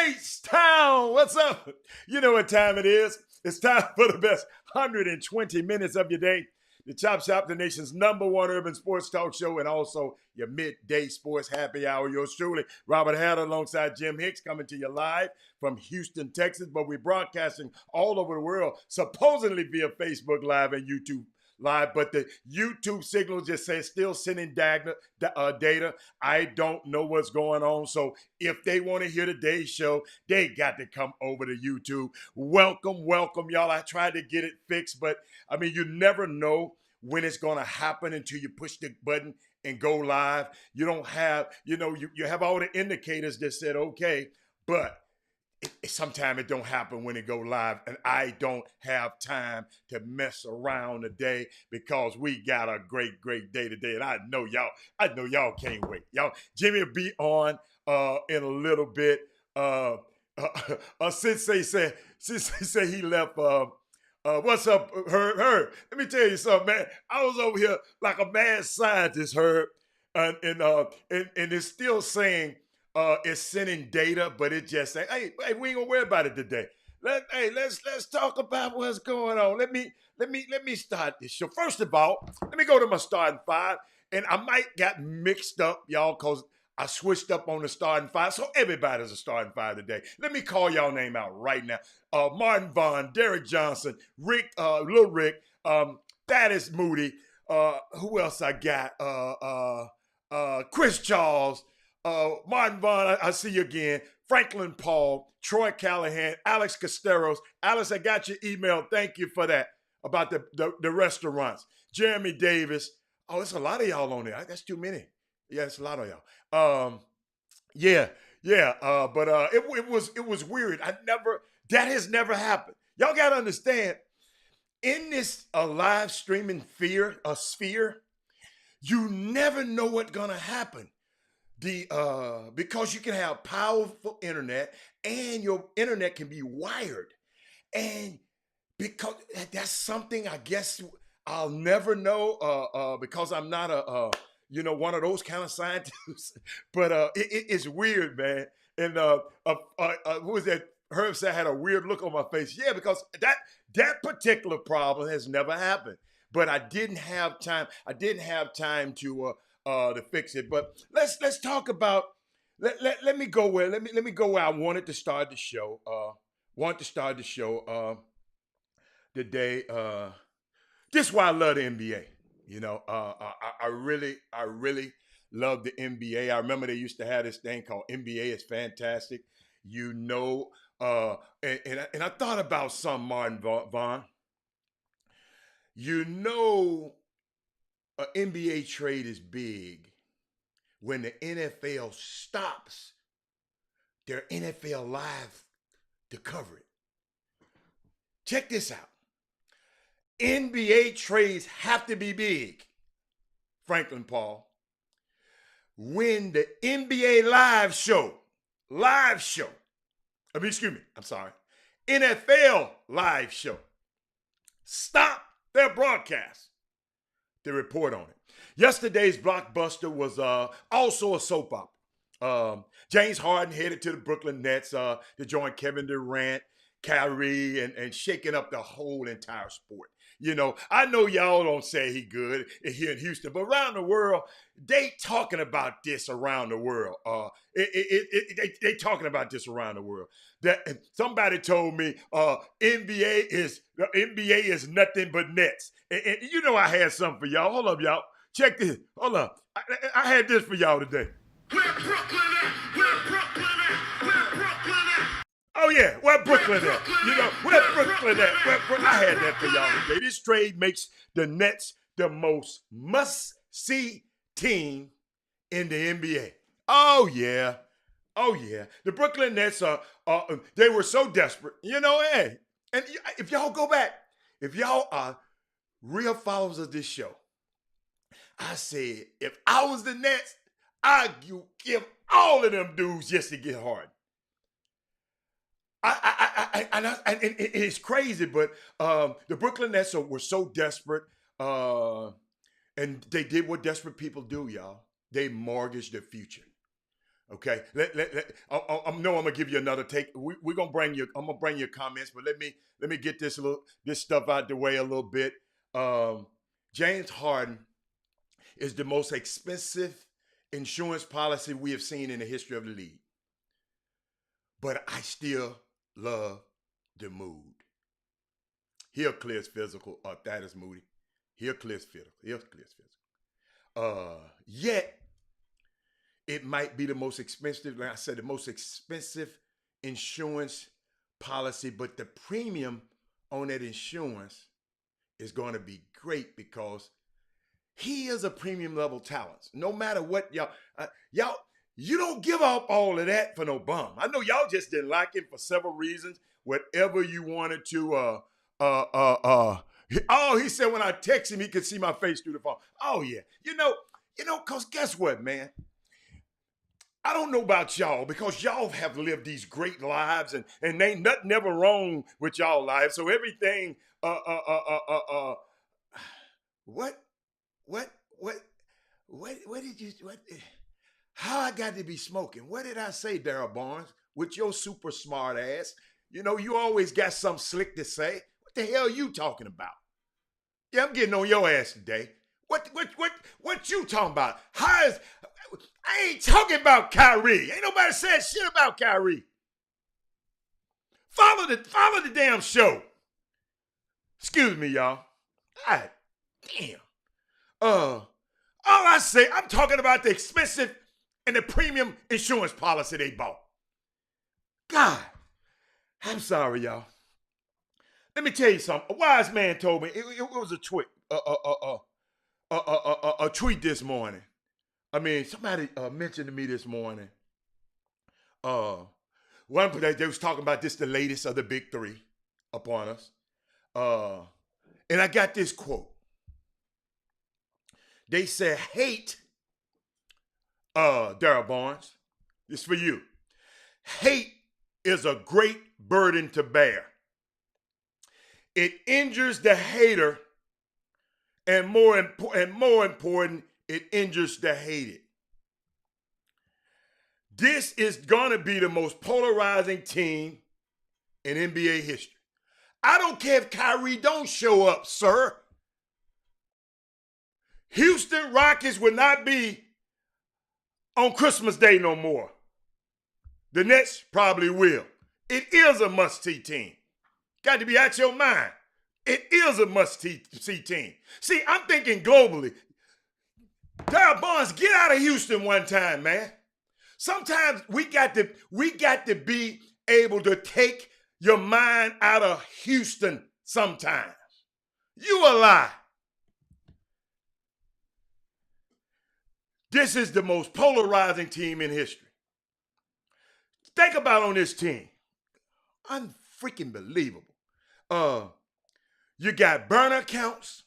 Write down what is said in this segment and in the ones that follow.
H-Town, what's up? You know what time it is. It's time for the best 120 minutes of your day. The Chop Shop, the nation's #1 urban sports talk show, and also your midday sports happy hour. Yours truly, Robert Hatter, alongside Jim Hicks, coming to you live from Houston, Texas. But we're broadcasting all over the world, supposedly via Facebook Live and YouTube Live. But the YouTube signal just says still sending data. I don't know what's going on. So if they want to hear today's show, they got to come over to YouTube. Welcome, y'all. I tried to get it fixed, but I mean, you never know when it's going to happen until you push the button and go live. You don't have, you have all the indicators that said, okay, but sometimes it don't happen when it go live, and I don't have time to mess around today because we got a great day today, and I know y'all can't wait. Jimmy will be on in a little bit. Sensei said he left. What's up, Herb? Let me tell you something, man. I was over here like a mad scientist, Herb, and it's still saying it's sending data, but it just say, hey, we ain't gonna worry about it today. Let's talk about what's going on. Let me start this show. First of all, let me go to my starting five, and I might got mixed up, y'all, cause I switched up on the starting five, so everybody's a starting five today. Let me call y'all name out right now. Martin Vaughn, Derek Johnson, Rick, Lil Rick, Thaddeus Moody. Who else I got? Chris Charles, Martin Vaughn, I see you again. Franklin Paul, Troy Callahan, Alex Casteros. Alex, I got your email. Thank you for that about the restaurants. Jeremy Davis. Oh, it's a lot of y'all on there. That's too many. Yeah, it's a lot of y'all. But it was weird. That has never happened. Y'all gotta understand, in this live streaming sphere, you never know what's gonna happen. Because you can have powerful internet and your internet can be wired. And because that's something I guess I'll never know because I'm not one of those kind of scientists. But it's weird, man. And who was that? Herb said I had a weird look on my face. Yeah, because that particular problem has never happened. But I didn't have time. I didn't have time to fix it. But let's talk about. Let me go where I wanted to start the show. Today. This is why I love the NBA. I really love the NBA. I remember they used to have this thing called NBA is fantastic. And I thought about some Martin Vaughn. An NBA trade is big when the NFL stops their NFL Live to cover it. Check this out. NBA trades have to be big, Franklin Paul, when the NBA NFL live show stop their broadcast to report on it. Yesterday's blockbuster was also a soap opera. James Harden headed to the Brooklyn Nets to join Kevin Durant, Kyrie, and shaking up the whole entire sport. I know y'all don't say he good here in Houston, but around the world, they talking about this around the world. They talking about this around the world. That somebody told me NBA is nothing but Nets. And I had something for y'all. Hold up, y'all. Check this. Hold up. I had this for y'all today. Where Brooklyn at? Where Brooklyn at? Where Brooklyn at? Oh yeah, where Brooklyn at? Where Brooklyn at? I had that for y'all today. This trade makes the Nets the most must-see team in the NBA. Oh yeah. The Brooklyn Nets they were so desperate. Hey, and if y'all go back, if y'all are real followers of this show, I said if I was the Nets, I'd give all of them dudes just to get Harden. And it's crazy, but the Brooklyn Nets were so desperate, and they did what desperate people do, y'all. They mortgaged their future. Okay, I know I'm gonna give you another take. We're gonna bring you. I'm gonna bring your comments, but let me get this stuff out the way a little bit. James Harden is the most expensive insurance policy we have seen in the history of the league. But I still love the mood. He'll clear his physical. That is Moody. He'll clear his physical. Yet it might be the most expensive, like I said, the most expensive insurance policy, but the premium on that insurance is going to be great because he is a premium level talent. No matter what y'all, you don't give up all of that for no bum. I know y'all just didn't like him for several reasons. Whatever you wanted to, oh, he said when I text him, he could see my face through the phone. Oh yeah, cause guess what, man? I don't know about y'all because y'all have lived these great lives and ain't nothing ever wrong with y'all lives. So everything, what did you, how I got to be smoking? What did I say, Daryl Barnes, with your super smart ass? You always got something slick to say. What the hell you talking about? Yeah, I'm getting on your ass today. What you talking about? I ain't talking about Kyrie. Ain't nobody said shit about Kyrie. Follow the damn show. Excuse me, y'all. God damn. All I say, I'm talking about the expensive and the premium insurance policy they bought. God, I'm sorry, y'all. Let me tell you something. A wise man told me it was a tweet. A tweet this morning. I mean, somebody mentioned to me this morning. One they was talking about this, the latest of the big three upon us. And I got this quote. They said, hate, Daryl Barnes, this is for you. Hate is a great burden to bear. It injures the hater, and more important, it injures the hated. This is gonna be the most polarizing team in NBA history. I don't care if Kyrie don't show up, sir. Houston Rockets will not be on Christmas Day no more. The Nets probably will. It is a must-see team. Got to be out your mind. It is a must-see team. See, I'm thinking globally. Daryl Barnes, get out of Houston one time, man. Sometimes we got to be able to take your mind out of Houston sometimes. You a lie. This is the most polarizing team in history. Think about on this team. Unfreaking believable. You got burner accounts,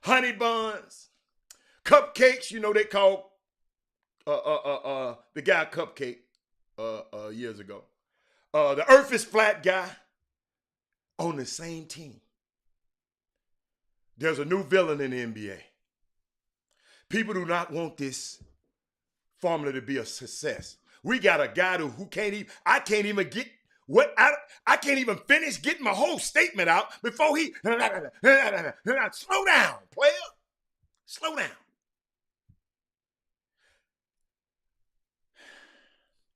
honey buns, cupcakes. They called the guy Cupcake years ago. The Earth is Flat guy on the same team. There's a new villain in the NBA. People do not want this formula to be a success. We got a guy who can't even, I can't even finish getting my whole statement out before he, slow down, player. Slow down.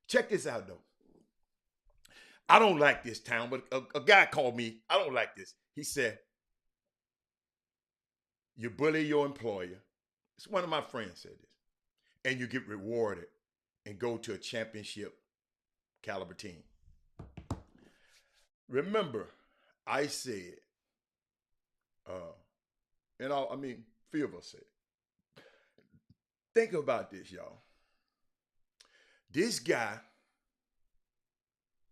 Check this out, though. I don't like this town, but a guy called me. I don't like this. He said, you bully your employer. It's one of my friends said this. And you get rewarded and go to a championship caliber team. Remember, I said, few of us said, think about this, y'all. This guy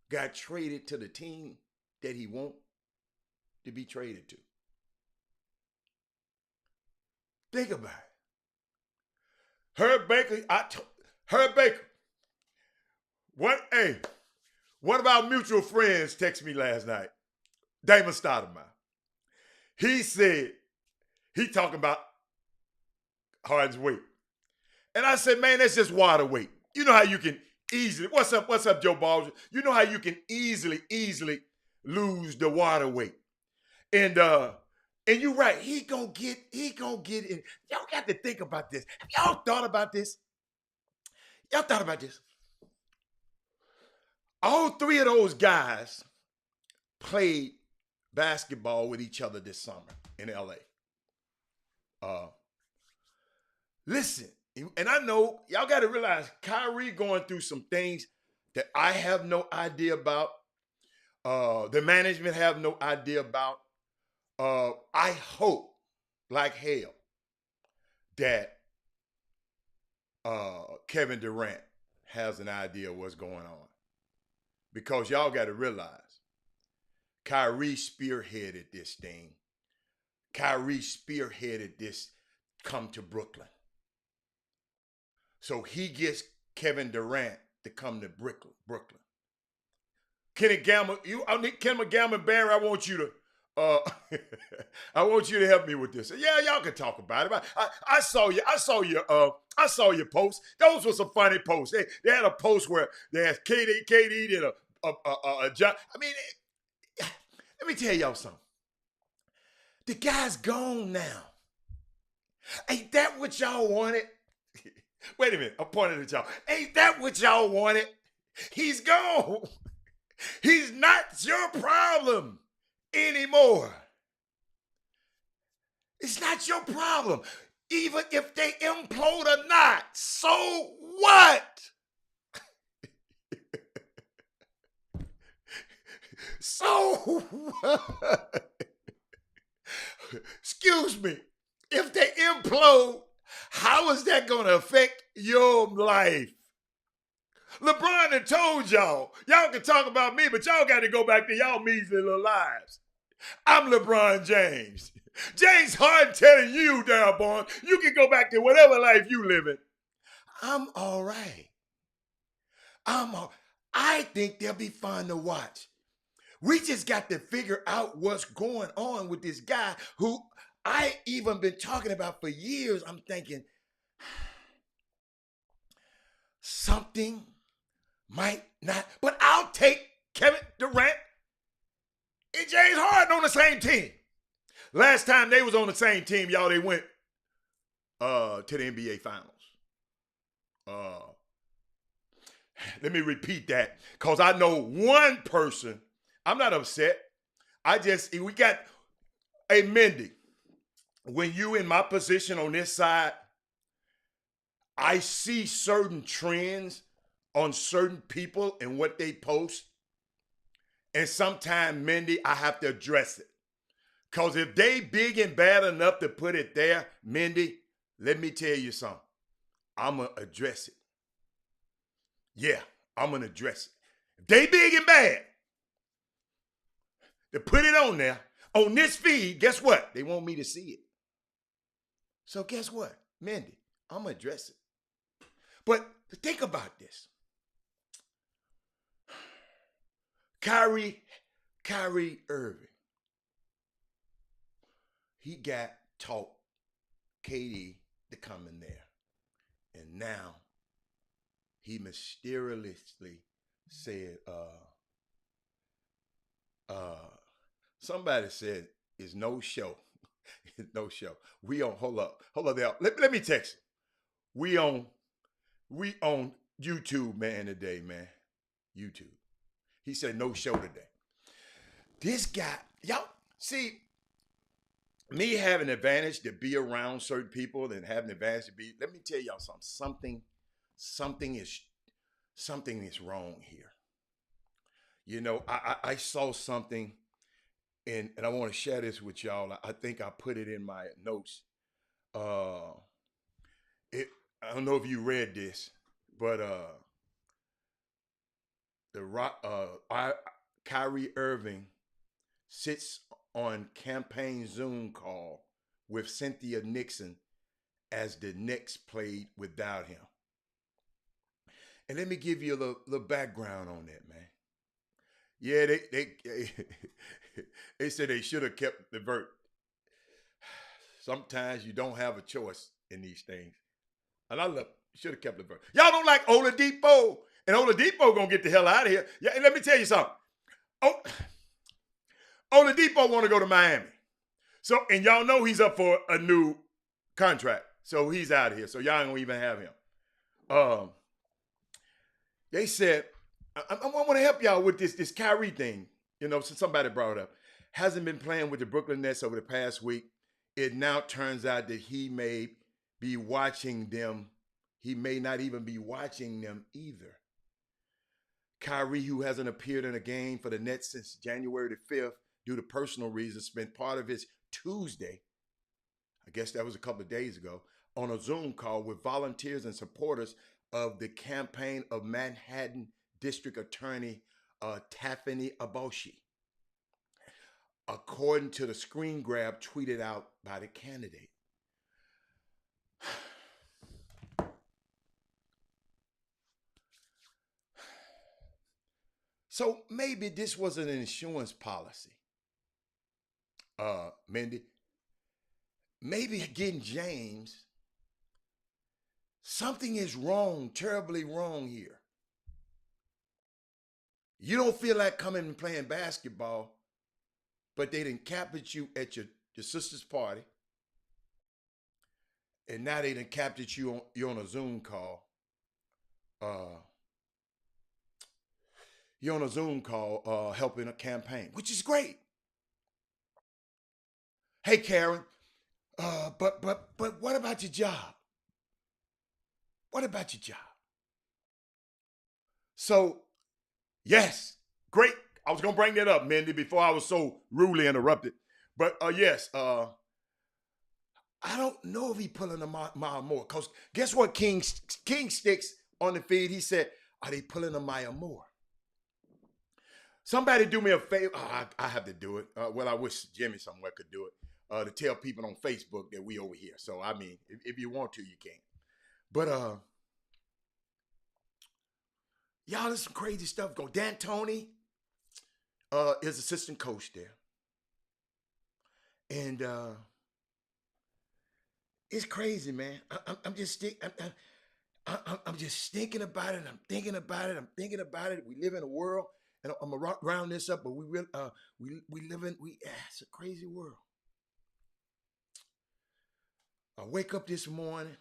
got traded to the team that he wants to be traded to. Think about it. Herb Baker. One of our mutual friends texted me last night, Damon Stoudemire. He said, he talking about Harden's weight. And I said, man, that's just water weight. You know how you can easily, what's up, Joe Baldwin? You know how you can easily lose the water weight. And you're right, he gonna get in. Y'all got to think about this. Have y'all thought about this? Y'all thought about this? All three of those guys played basketball with each other this summer in LA. Listen, and I know y'all got to realize Kyrie going through some things that I have no idea about. The management have no idea about. I hope, like hell, that Kevin Durant has an idea of what's going on. Because y'all got to realize, Kyrie spearheaded this thing. Kyrie spearheaded this come to Brooklyn. So he gets Kevin Durant to come to Brooklyn. Kenny Gamble, Kenny Gamble Barry, I want you to I want you to help me with this. Yeah, y'all can talk about it. I saw your post. Those were some funny posts. They had a post where they had KD did a job. I mean, let me tell y'all something. The guy's gone now. Ain't that what y'all wanted? Wait a minute, I'm pointing at y'all. Ain't that what y'all wanted? He's gone. He's not your problem anymore. It's not your problem. Even if they implode or not, so what? So what? Excuse me. If they implode, how is that going to affect your life? LeBron had told y'all can talk about me, but y'all got to go back to y'all measly little lives. I'm LeBron James. James Harden telling you, down born, you can go back to whatever life you living. I'm all right. I think they'll be fun to watch. We just got to figure out what's going on with this guy who I even been talking about for years. I'm thinking something might not, but I'll take Kevin Durant and James Harden on the same team. Last time they was on the same team, y'all, they went to the NBA Finals. Let me repeat that, because I know one person. I'm not upset. We got a Mindy. When you in my position on this side, I see certain trends on certain people and what they post. And sometimes, Mindy, I have to address it. Because if they big and bad enough to put it there, Mindy, let me tell you something. I'm going to address it. Yeah, I'm going to address it. If they big and bad, to put it on there, on this feed, guess what? They want me to see it. So guess what? Mindy, I'm going to address it. But think about this. Kyrie Irving. He got taught KD to come in there. And now he mysteriously said, somebody said, it's no show. It's no show. We on, hold up there. Let me text it. We on YouTube, man, today, man. YouTube. He said no show today. This guy, y'all, see, me having an advantage to be around certain people and having an advantage to be, let me tell y'all something. Something is wrong here. You know, I saw something, and I want to share this with y'all. I think I put it in my notes. I don't know if you read this, but Kyrie Irving sits on campaign Zoom call with Cynthia Nixon as the Knicks played without him. And let me give you a little background on that, man. Yeah, they said they should have kept the vert. Sometimes you don't have a choice in these things. And I love, Should have kept Levert. Y'all don't like Oladipo, and Oladipo gonna get the hell out of here. Yeah, and let me tell you something. Oh, Oladipo want to go to Miami. So, and y'all know he's up for a new contract. So he's out of here. So y'all ain't gonna even have him. They said, I want to help y'all with this Kyrie thing. You know, since somebody brought it up. Hasn't been playing with the Brooklyn Nets over the past week. It now turns out that he may be watching them. He may not even be watching them either. Kyrie, who hasn't appeared in a game for the Nets since January the 5th due to personal reasons, spent part of his Tuesday, I guess that was a couple of days ago, on a Zoom call with volunteers and supporters of the campaign of Manhattan District Attorney Tiffany Aboshi, according to the screen grab tweeted out by the candidate. So maybe this was an insurance policy, Mindy. Maybe getting James, something is wrong, terribly wrong here. You don't feel like coming and playing basketball, but they didn't captured you at your sister's party, and now they done captured you you're on a Zoom call. You're on a Zoom call helping a campaign, which is great. Hey, Karen, but what about your job? What about your job? So, yes, great. I was gonna bring that up, Mindy, before I was so rudely interrupted. But yes, I don't know if he pulling a mile more. Cause guess what? King Sticks on the feed. He said, "Are they pulling a mile more?" Somebody do me a favor. Oh, I have to do it. Well, I wish Jimmy somewhere could do it. To tell people on Facebook that we over here. So I mean, if you want to, you can. But y'all, there's some crazy stuff going. Dan Tony is assistant coach there, and it's crazy, man. I'm just I'm just thinking about it. I'm thinking about it. I'm thinking about it. We live in a world, and I'm gonna round this up, but we live in it's a crazy world. I wake up this morning.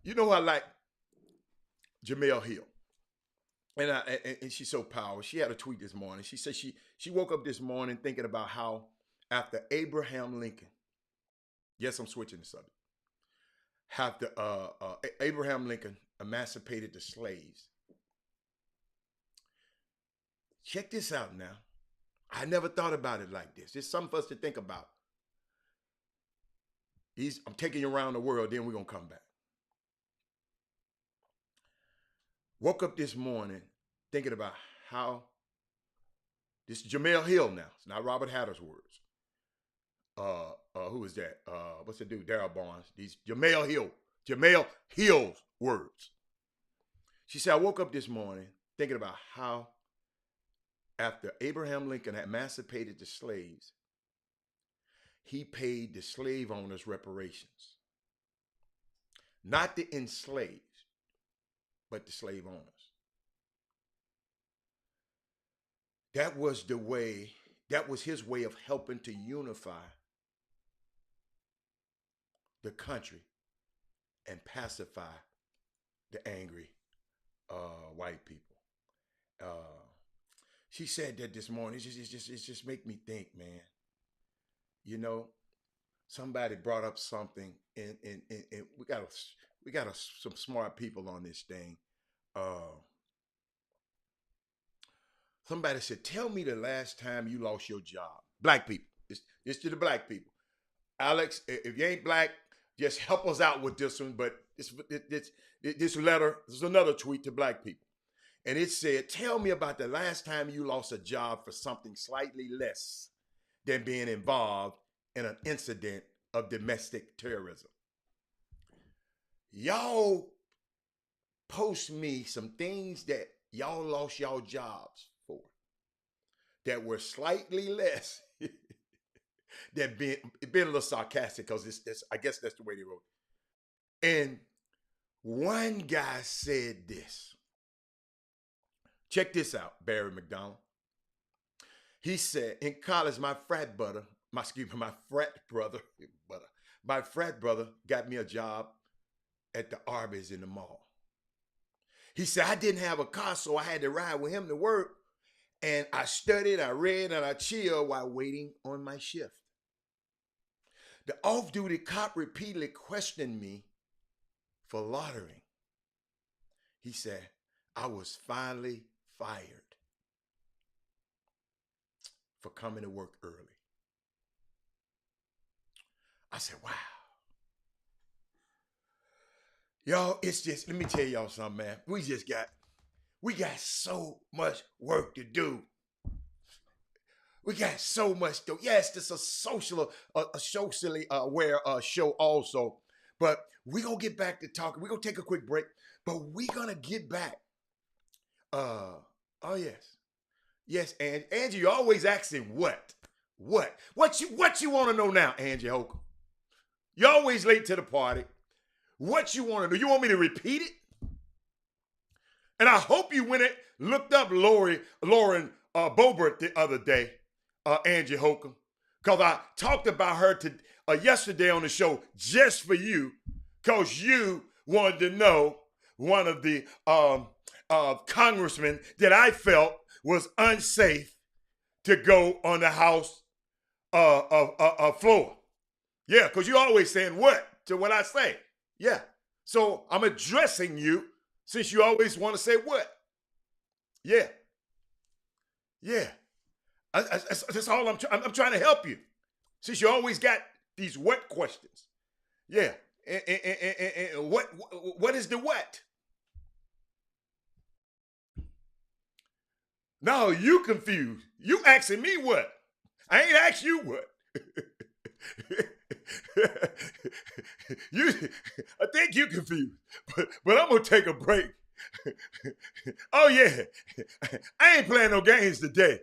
You know, I like Jamel Hill, and she's so powerful. She had a tweet this morning. She said she woke up this morning thinking about how after Abraham Lincoln, yes, I'm switching the subject. After Abraham Lincoln emancipated the slaves. Check this out now. I never thought about it like this. It's something for us to think about. I'm taking you around the world, then we're going to come back. Woke up this morning thinking about how, this is Jamel Hill now. It's not Robert Hatter's words. Who is that? What's the dude? Darryl Barnes. These Jamel Hill's words. She said, I woke up this morning thinking about how after Abraham Lincoln emancipated the slaves, he paid the slave owners reparations. Not the enslaved, but the slave owners. That was his way of helping to unify the country and pacify the angry white people. She said that this morning. It just make me think, man. You know, somebody brought up something, and we got some smart people on this thing. Somebody said, "Tell me the last time you lost your job." Black people. It's to the black people. Alex, if you ain't black, just help us out with this one. But this letter, there's another tweet to black people. And it said, tell me about the last time you lost a job for something slightly less than being involved in an incident of domestic terrorism. Y'all post me some things that y'all lost y'all jobs for that were slightly less that being a little sarcastic because I guess that's the way they wrote it. And one guy said this. Check this out, Barry McDonald. He said, in college, my frat brother got me a job at the Arby's in the mall. He said, I didn't have a car, so I had to ride with him to work. And I studied, I read, and I chilled while waiting on my shift. The off-duty cop repeatedly questioned me for loitering. He said, I was finally fired for coming to work early. I said, wow. Y'all, it's just, let me tell y'all something, man. We got so much work to do. We got so much to do. Yes, this is a socially aware show also. But we're going to get back to talking. We're going to take a quick break. But we're going to get back. Oh, yes. Yes, Angie, you're always asking what? What you want to know now, Angie Holcomb? You're always late to the party. What you want to know? You want me to repeat it? And I hope you went and looked up Lauren Boebert the other day, Angie Holcomb, because I talked about her yesterday on the show just for you, because you wanted to know one of the congressmen that I felt was unsafe to go on the House floor. Yeah, because you're always saying what to what I say. Yeah. So I'm addressing you since you always want to say what. Yeah. Yeah. That's all I'm trying to help you. Since you always got these what questions. Yeah. And what is the what? No, you confused. You asking me what? I ain't asked you what. I think you confused, but I'm gonna take a break. Oh yeah, I ain't playing no games today.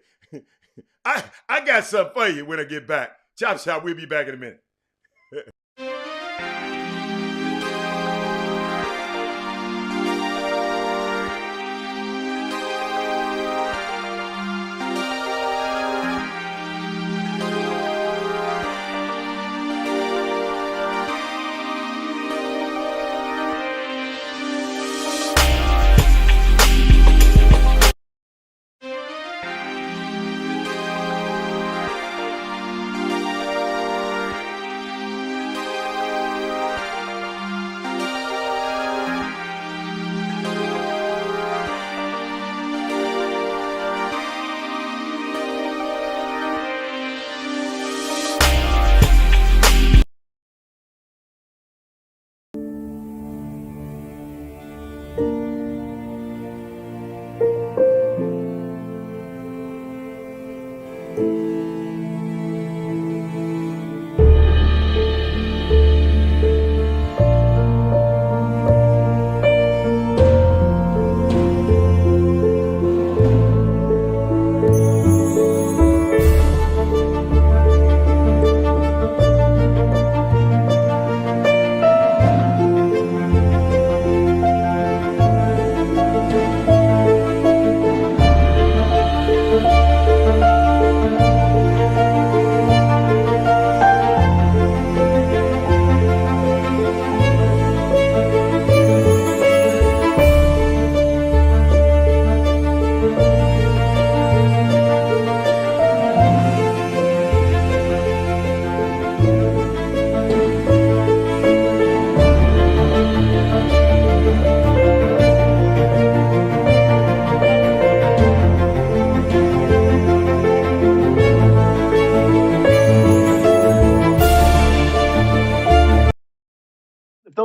I got something for you when I get back. Chop chop. We'll be back in a minute.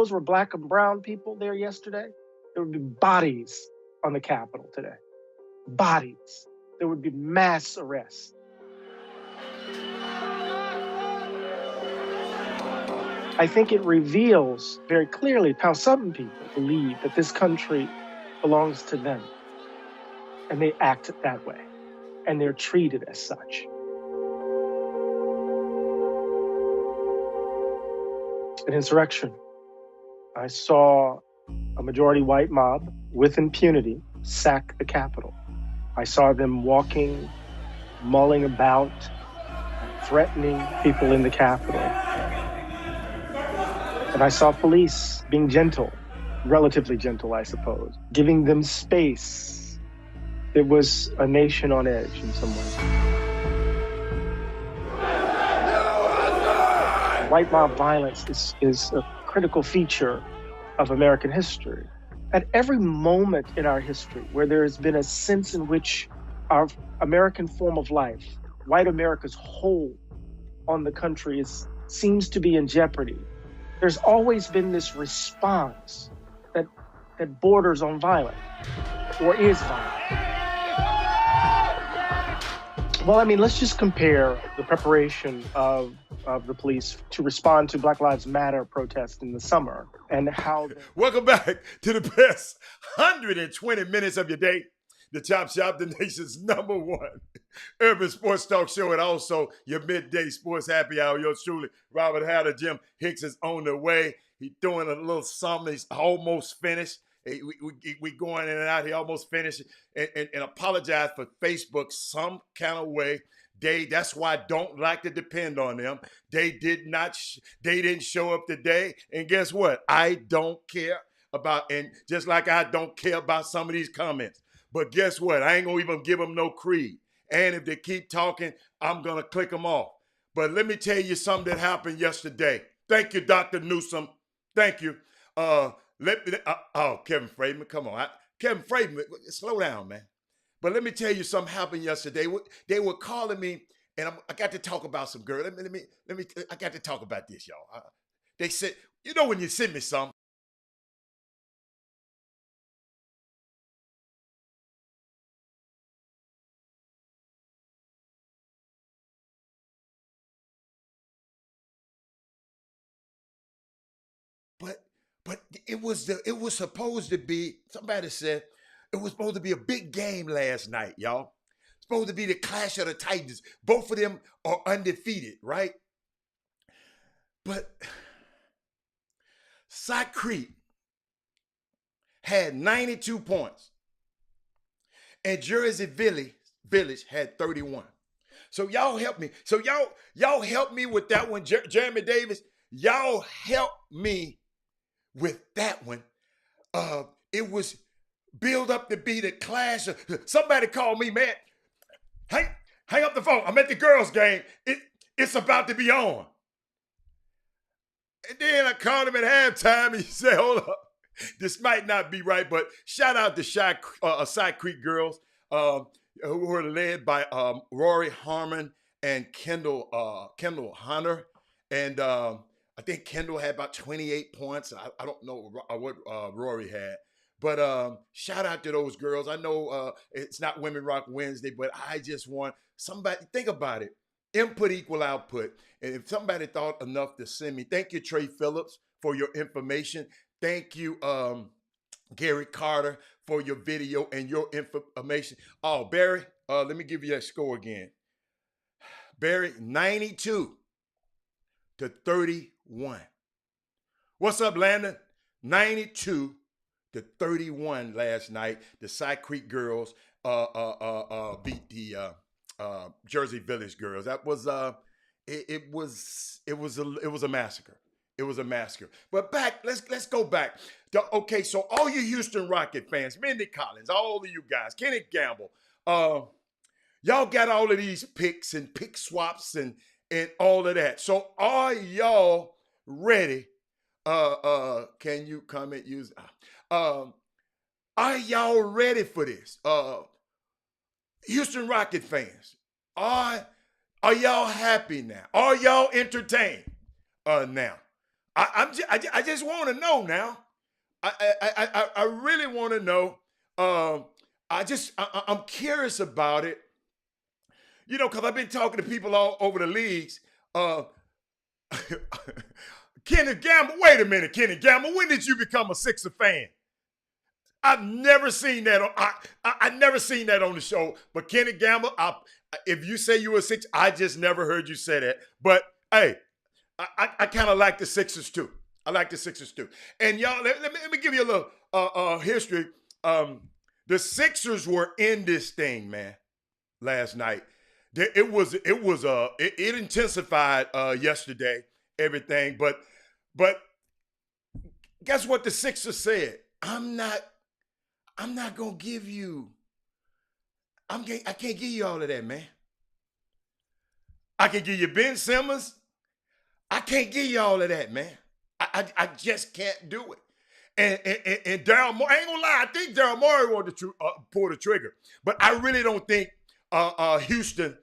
those were black and brown people there yesterday, there would be bodies on the Capitol today. Bodies. There would be mass arrests. I think it reveals very clearly how some people believe that this country belongs to them. And they act that way. And they're treated as such. an insurrection. I saw a majority white mob with impunity sack the Capitol. I saw them walking, mulling about, threatening people in the Capitol. And I saw police being gentle, relatively gentle, I suppose, giving them space. It was a nation on edge in some ways. White mob violence is a critical feature of American history. At every moment in our history where there has been a sense in which our American form of life, white America's hold on the country seems to be in jeopardy, there's always been this response that borders on violence or is violent. Well, I mean, let's just compare the preparation of the police to respond to Black Lives Matter protests in the summer and how... Welcome back to the best 120 minutes of your day. The Chop Shop, the nation's #1 urban sports talk show, and also your midday sports happy hour. Yours truly, Robert Hatter. Jim Hicks is on the way. He's doing a little something. He's almost finished. We going in and out. He almost finished. And apologize for Facebook some kind of way. That's why I don't like to depend on them. They didn't show up today. And guess what? I don't care about, and just like I don't care about some of these comments. But guess what? I ain't going to even give them no creed. And if they keep talking, I'm going to click them off. But let me tell you something that happened yesterday. Thank you, Dr. Newsom. Thank you. Kevin Freedman, come on. Kevin Freedman, slow down, man. But let me tell you something happened yesterday. They were calling me, and I got to talk about some girl. I got to talk about this, y'all. They said, you know when you send me something, But it was supposed to be, somebody said, it was supposed to be a big game last night, y'all. It's supposed to be the clash of the Titans. Both of them are undefeated, right? But Sac Creek had 92 points. And Jersey Village had 31. So y'all help me. So y'all help me with that one. Jeremy Davis, y'all help me with that one. It was built up to be the clash of, somebody called me, man. Hang up the phone. I'm at the girls' game. It's about to be on. And then I called him at halftime and he said, hold up. This might not be right, but shout out to Sac Creek girls who were led by Rory Harmon and Kendall Hunter. And I think Kendall had about 28 points. I don't know what Rory had. But shout out to those girls. I know it's not Women Rock Wednesday, but I just want somebody, think about it. Input equal output. And if somebody thought enough to send me, thank you, Trey Phillips, for your information. Thank you, Gary Carter, for your video and your information. Oh, Barry, let me give you that score again. Barry, 92 to 31. What's up, Landon? 92 to 31 last night. The Sac Creek girls beat the Jersey Village girls. That was it was a massacre. It was a massacre. But back, let's go back. Okay, so all you Houston Rocket fans, Mindy Collins, all of you guys, Kenny Gamble, y'all got all of these picks and pick swaps and all of that. So are y'all ready? Can you comment? Are y'all ready for this? Houston Rocket fans, are y'all happy now? Are y'all entertained now? I just want to know now. I really want to know. I'm curious about it. You know, because I've been talking to people all over the leagues. Kenny Gamble, wait a minute, Kenny Gamble. When did you become a Sixer fan? I've never seen that. I never seen that on the show. But Kenny Gamble, if you say you were Sixer, I just never heard you say that. But hey, I kind of like the Sixers too. I like the Sixers too. And y'all, let me give you a little history. The Sixers were in this thing, man, last night. It intensified yesterday, everything. But guess what the Sixers said? I'm not gonna give you. I can't give you all of that, man. I can give you Ben Simmons. I can't give you all of that, man. I just can't do it. And Daryl Morey, I ain't gonna lie, I think Daryl Morey wanted to pull the trigger, but I really don't think Houston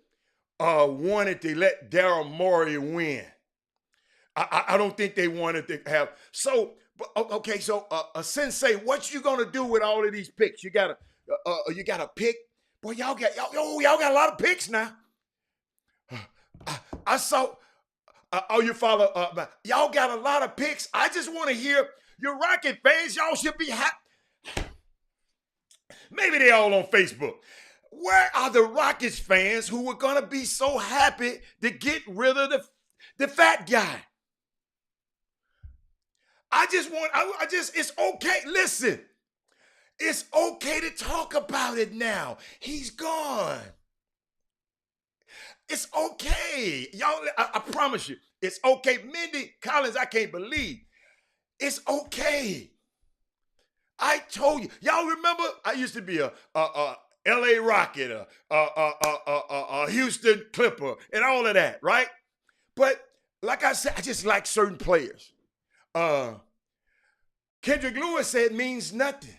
wanted to let Daryl Morey win. I don't think they wanted to have. So, okay, so Sensei, what you gonna do with all of these picks? You got a pick, boy. Y'all got a lot of picks now. I saw. You follow? Y'all got a lot of picks. I just want to hear your Rocket fans. Y'all should be happy. Maybe they all on Facebook. Where are the Rockets fans who were gonna be so happy to get rid of the fat guy? It's okay. Listen, it's okay to talk about it now. He's gone. It's okay. Y'all, I promise you, it's okay. Mindy Collins, I can't believe. It's okay. I told you. Y'all remember? I used to be a LA Rocket, a Houston Clipper, and all of that, right? But like I said, I just like certain players. Kendrick Lewis said it means nothing.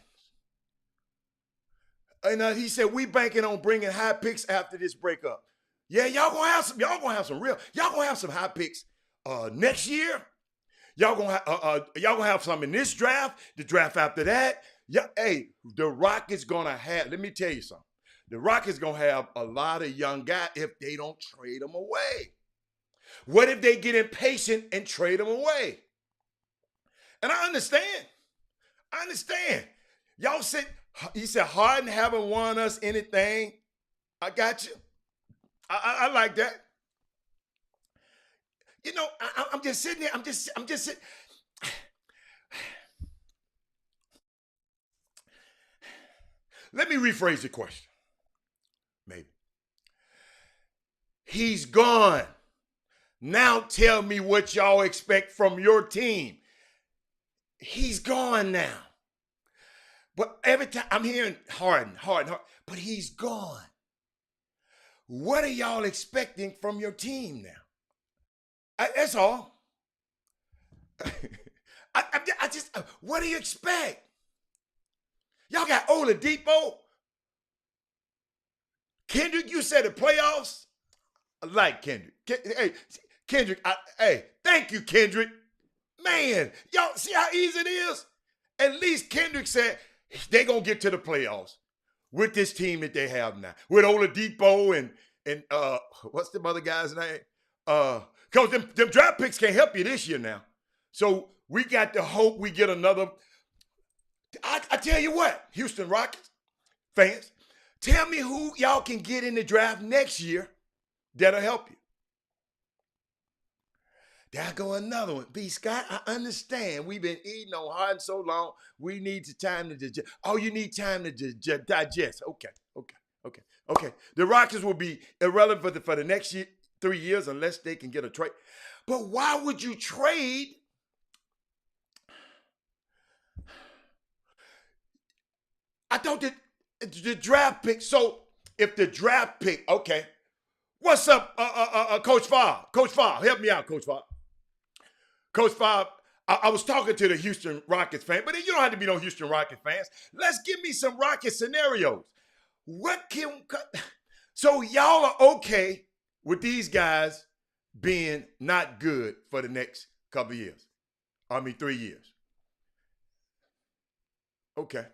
And he said, we banking on bringing high picks after this breakup. Yeah, y'all gonna have some high picks next year. Y'all gonna have some in this draft, the draft after that. Yeah, hey, the Rockets gonna have, let me tell you something. The Rockets gonna have a lot of young guys if they don't trade them away. What if they get impatient and trade them away? And I understand. Y'all said, he said, Harden haven't won us anything. I got you. I like that. You know, I'm just sitting there. I'm just sitting. Let me rephrase the question. Maybe. He's gone. Now tell me what y'all expect from your team. He's gone now. But every time I'm hearing Harden, but he's gone. What are y'all expecting from your team now? That's all. I just, what do you expect? Y'all got Oladipo. Kendrick, you said the playoffs? I like Kendrick. Hey, Kendrick, hey, thank you, Kendrick. Man, y'all see how easy it is? At least Kendrick said they're going to get to the playoffs with this team that they have now. With Oladipo and what's the other guy's name? Because them draft picks can't help you this year now. So we got to hope we get another. I tell you what, Houston Rockets fans, tell me who y'all can get in the draft next year that'll help you. There go another one. B. Scott, I understand. We've been eating on Harden so long. We need time to digest. Oh, you need time to digest. Okay. The Rockets will be irrelevant for the next 3 years unless they can get a trade. But why would you trade? I thought that the draft pick. So if the draft pick, okay. What's up, Coach Favre? Coach Favre, help me out, Coach Favre. Coach Favre, I was talking to the Houston Rockets fan, but you don't have to be no Houston Rockets fans. Let's give me some Rocket scenarios. So y'all are okay with these guys being not good for the next couple of years? 3 years. Okay.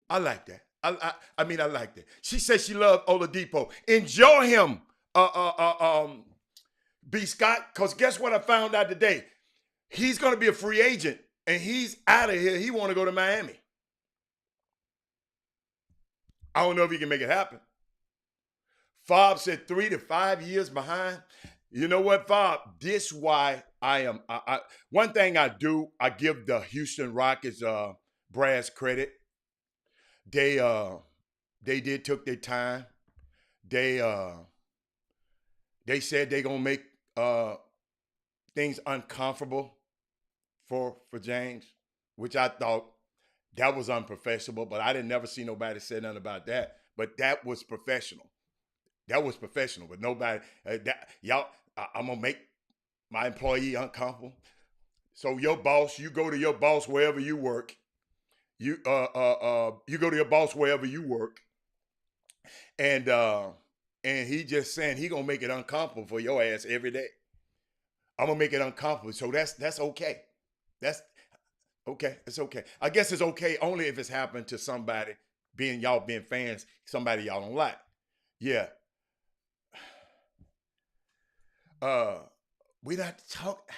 I like that. I like that. She said she loved Oladipo. Enjoy him, B. Scott, because guess what I found out today? He's going to be a free agent, and he's out of here. He want to go to Miami. I don't know if he can make it happen. Favre said 3 to 5 years behind. You know what, Bob? This why I am. One thing I do, I give the Houston Rockets brass credit. They they did took their time. They they said they gonna make things uncomfortable for James, which I thought that was unprofessional. But I didn't never see nobody say nothing about that. But that was professional. That was professional. But nobody y'all. I'm gonna make my employee uncomfortable. So your boss, you go to your boss wherever you work. You you go to your boss wherever you work, and he just saying he gonna make it uncomfortable for your ass every day. I'm gonna make it uncomfortable. So that's okay. That's okay. It's okay. I guess it's okay only if it's happened to somebody being fans, somebody y'all don't like. Yeah. We not talk.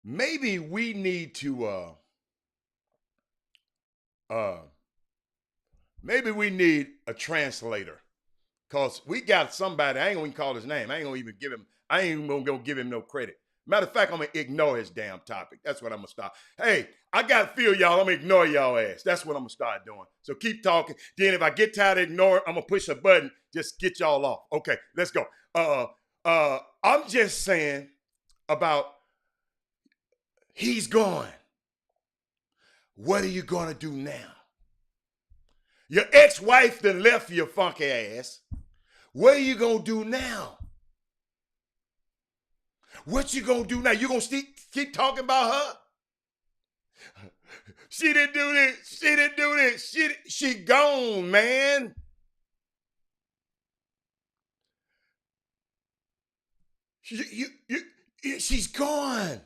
Maybe we need to maybe we need a translator. Cause we got somebody, I ain't gonna call his name. I ain't even gonna give him no credit. Matter of fact, I'm gonna ignore his damn topic. That's what I'm gonna start. Hey, I gotta feel y'all. I'm gonna ignore y'all ass. That's what I'm gonna start doing. So keep talking. Then if I get tired of ignoring, I'm gonna push a button, just get y'all off. Okay, let's go. I'm just saying about he's gone. What are you gonna do now? Your ex-wife done left your funky ass. What are you gonna do now? What you gonna do now? You gonna keep talking about her? She didn't do this. She didn't do this. She gone, man. She's gone.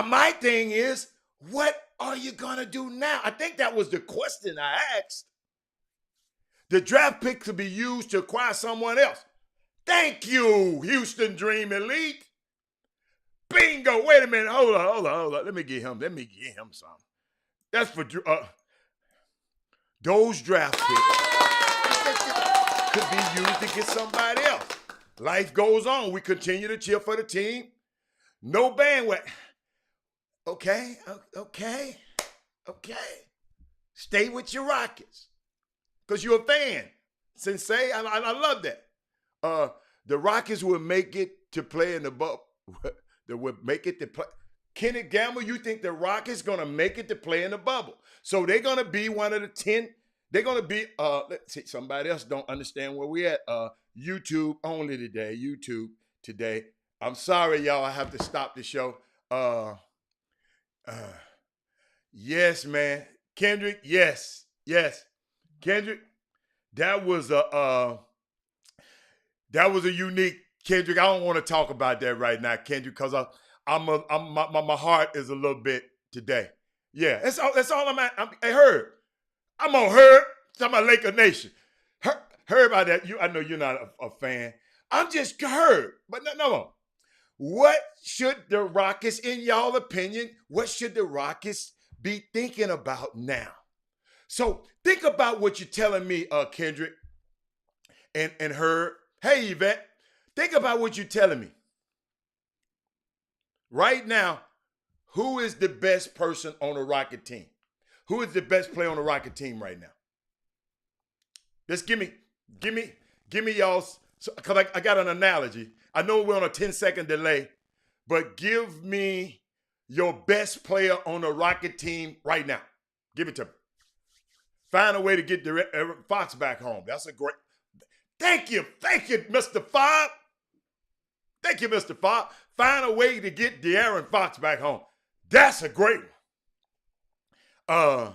My thing is, what are you gonna do now? I think that was the question I asked. The draft pick to be used to acquire someone else. Thank you, Houston Dream Elite. Bingo. Wait a minute. Hold on. Let me get him some. That's for those draft picks could be used to get somebody else. Life goes on. We continue to cheer for the team. No bandwagon. Okay. Stay with your Rockets. Because you're a fan. Sensei, I love that. The Rockets will make it to play in the bubble. They will make it to play. Kenneth Gamble, you think the Rockets going to make it to play in the bubble? So they're going to be one of the 10. They're going to be, let's see, somebody else don't understand where we at. YouTube only today. YouTube today. I'm sorry, y'all. I have to stop the show. Yes, man. Kendrick, yes. Kendrick, that was a unique Kendrick. I don't want to talk about that right now, Kendrick, because my heart is a little bit today. Yeah, that's all I'm at. Hey, Herb, I'm on Herb. Talking about Laker Nation. Herb about that. I know you're not a fan. I'm just Herb. But no. What should the Rockets, in y'all opinion, what should the Rockets be thinking about now? So think about what you're telling me, Kendrick and Herb. Hey, Yvette, think about what you're telling me. Right now, who is the best person on the Rocket team? Who is the best player on the Rocket team right now? Just give me y'all's, because I got an analogy. I know we're on a 10-second delay, but give me your best player on the Rocket team right now. Give it to me. Find a way to get De'Aaron Fox back home. That's a great. Thank you, Mr. Fox. Thank you, Mr. Fox. Find a way to get De'Aaron Fox back home. That's a great one.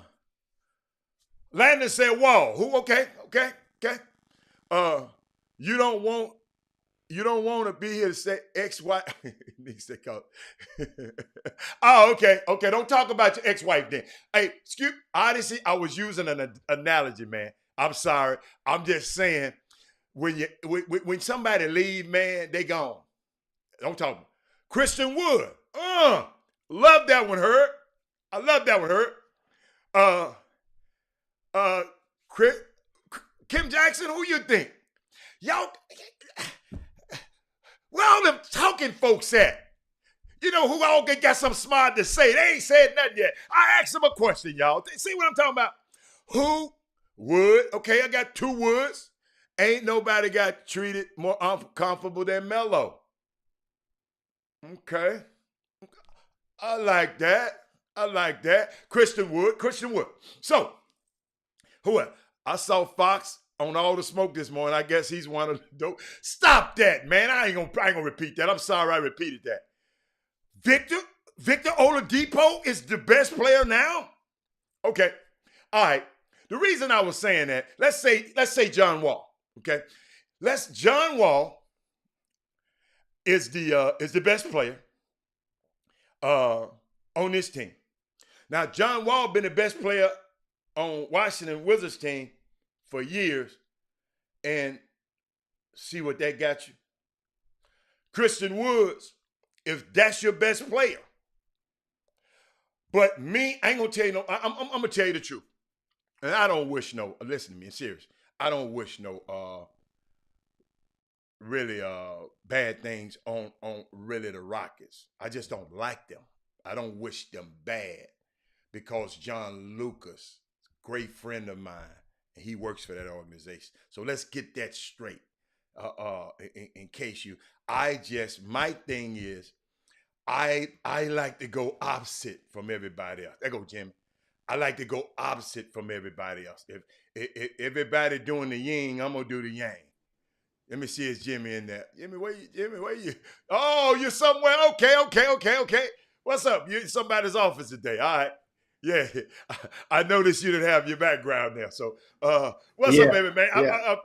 Landon said, "Whoa, who? Okay. You don't want to be here to say ex-wife." Oh, okay. Don't talk about your ex-wife then. Hey, excuse Odyssey, I was using an analogy, man. I'm sorry. I'm just saying, when somebody leave, man, they gone. Don't talk about Christian Wood. Love that one, Herb. I love that one, Herb. Uh, Chris, Kim Jackson, who you think? Y'all, where all them talking folks at? You know who all got something smart to say? They ain't said nothing yet. I asked them a question, y'all. See what I'm talking about? Who would? Okay, I got 2 words. Ain't nobody got treated more uncomfortable than Melo. Okay. I like that. Christian Wood. So, who else? I saw Fox on All the Smoke this morning. I guess he's one of the dope. Stop that, man. I ain't gonna repeat that. I'm sorry I repeated that. Victor Oladipo is the best player now? Okay. All right. The reason I was saying that, let's say John Wall. Okay. John Wall is the best player on this team. Now, John Wall been the best player on Washington Wizards team for years, and see what that got you. Christian Woods, if that's your best player. But me, I ain't gonna tell you no, I'm gonna tell you the truth. And I don't wish no, listen to me, I'm serious. I don't wish no really bad things on really the Rockets. I just don't like them. I don't wish them bad because John Lucas, great friend of mine, and he works for that organization. So let's get that straight. In case my thing is, I like to go opposite from everybody else. There go Jimmy. I like to go opposite from everybody else. If everybody doing the yin, I'm gonna do the yang. Let me see, is Jimmy in there? Jimmy, where you? Oh, you're somewhere. Okay. What's up? You're in somebody's office today. All right. Yeah, I noticed you didn't have your background there. So, what's up, baby man? Yeah.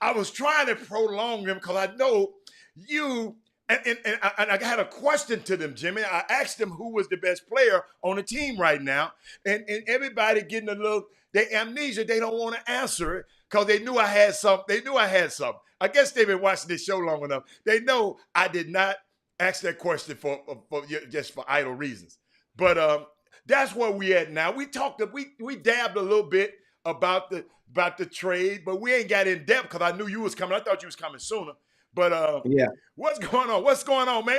I was trying to prolong them because I know you, and I had a question to them, Jimmy. I asked them who was the best player on the team right now, and everybody getting a little, they amnesia. They don't want to answer it because they knew I had something. I guess they've been watching this show long enough. They know I did not ask that question for just for idle reasons. But that's where we at now. We dabbed a little bit about the trade, but we ain't got in depth because I knew you was coming. I thought you was coming sooner. But yeah, what's going on? What's going on, man?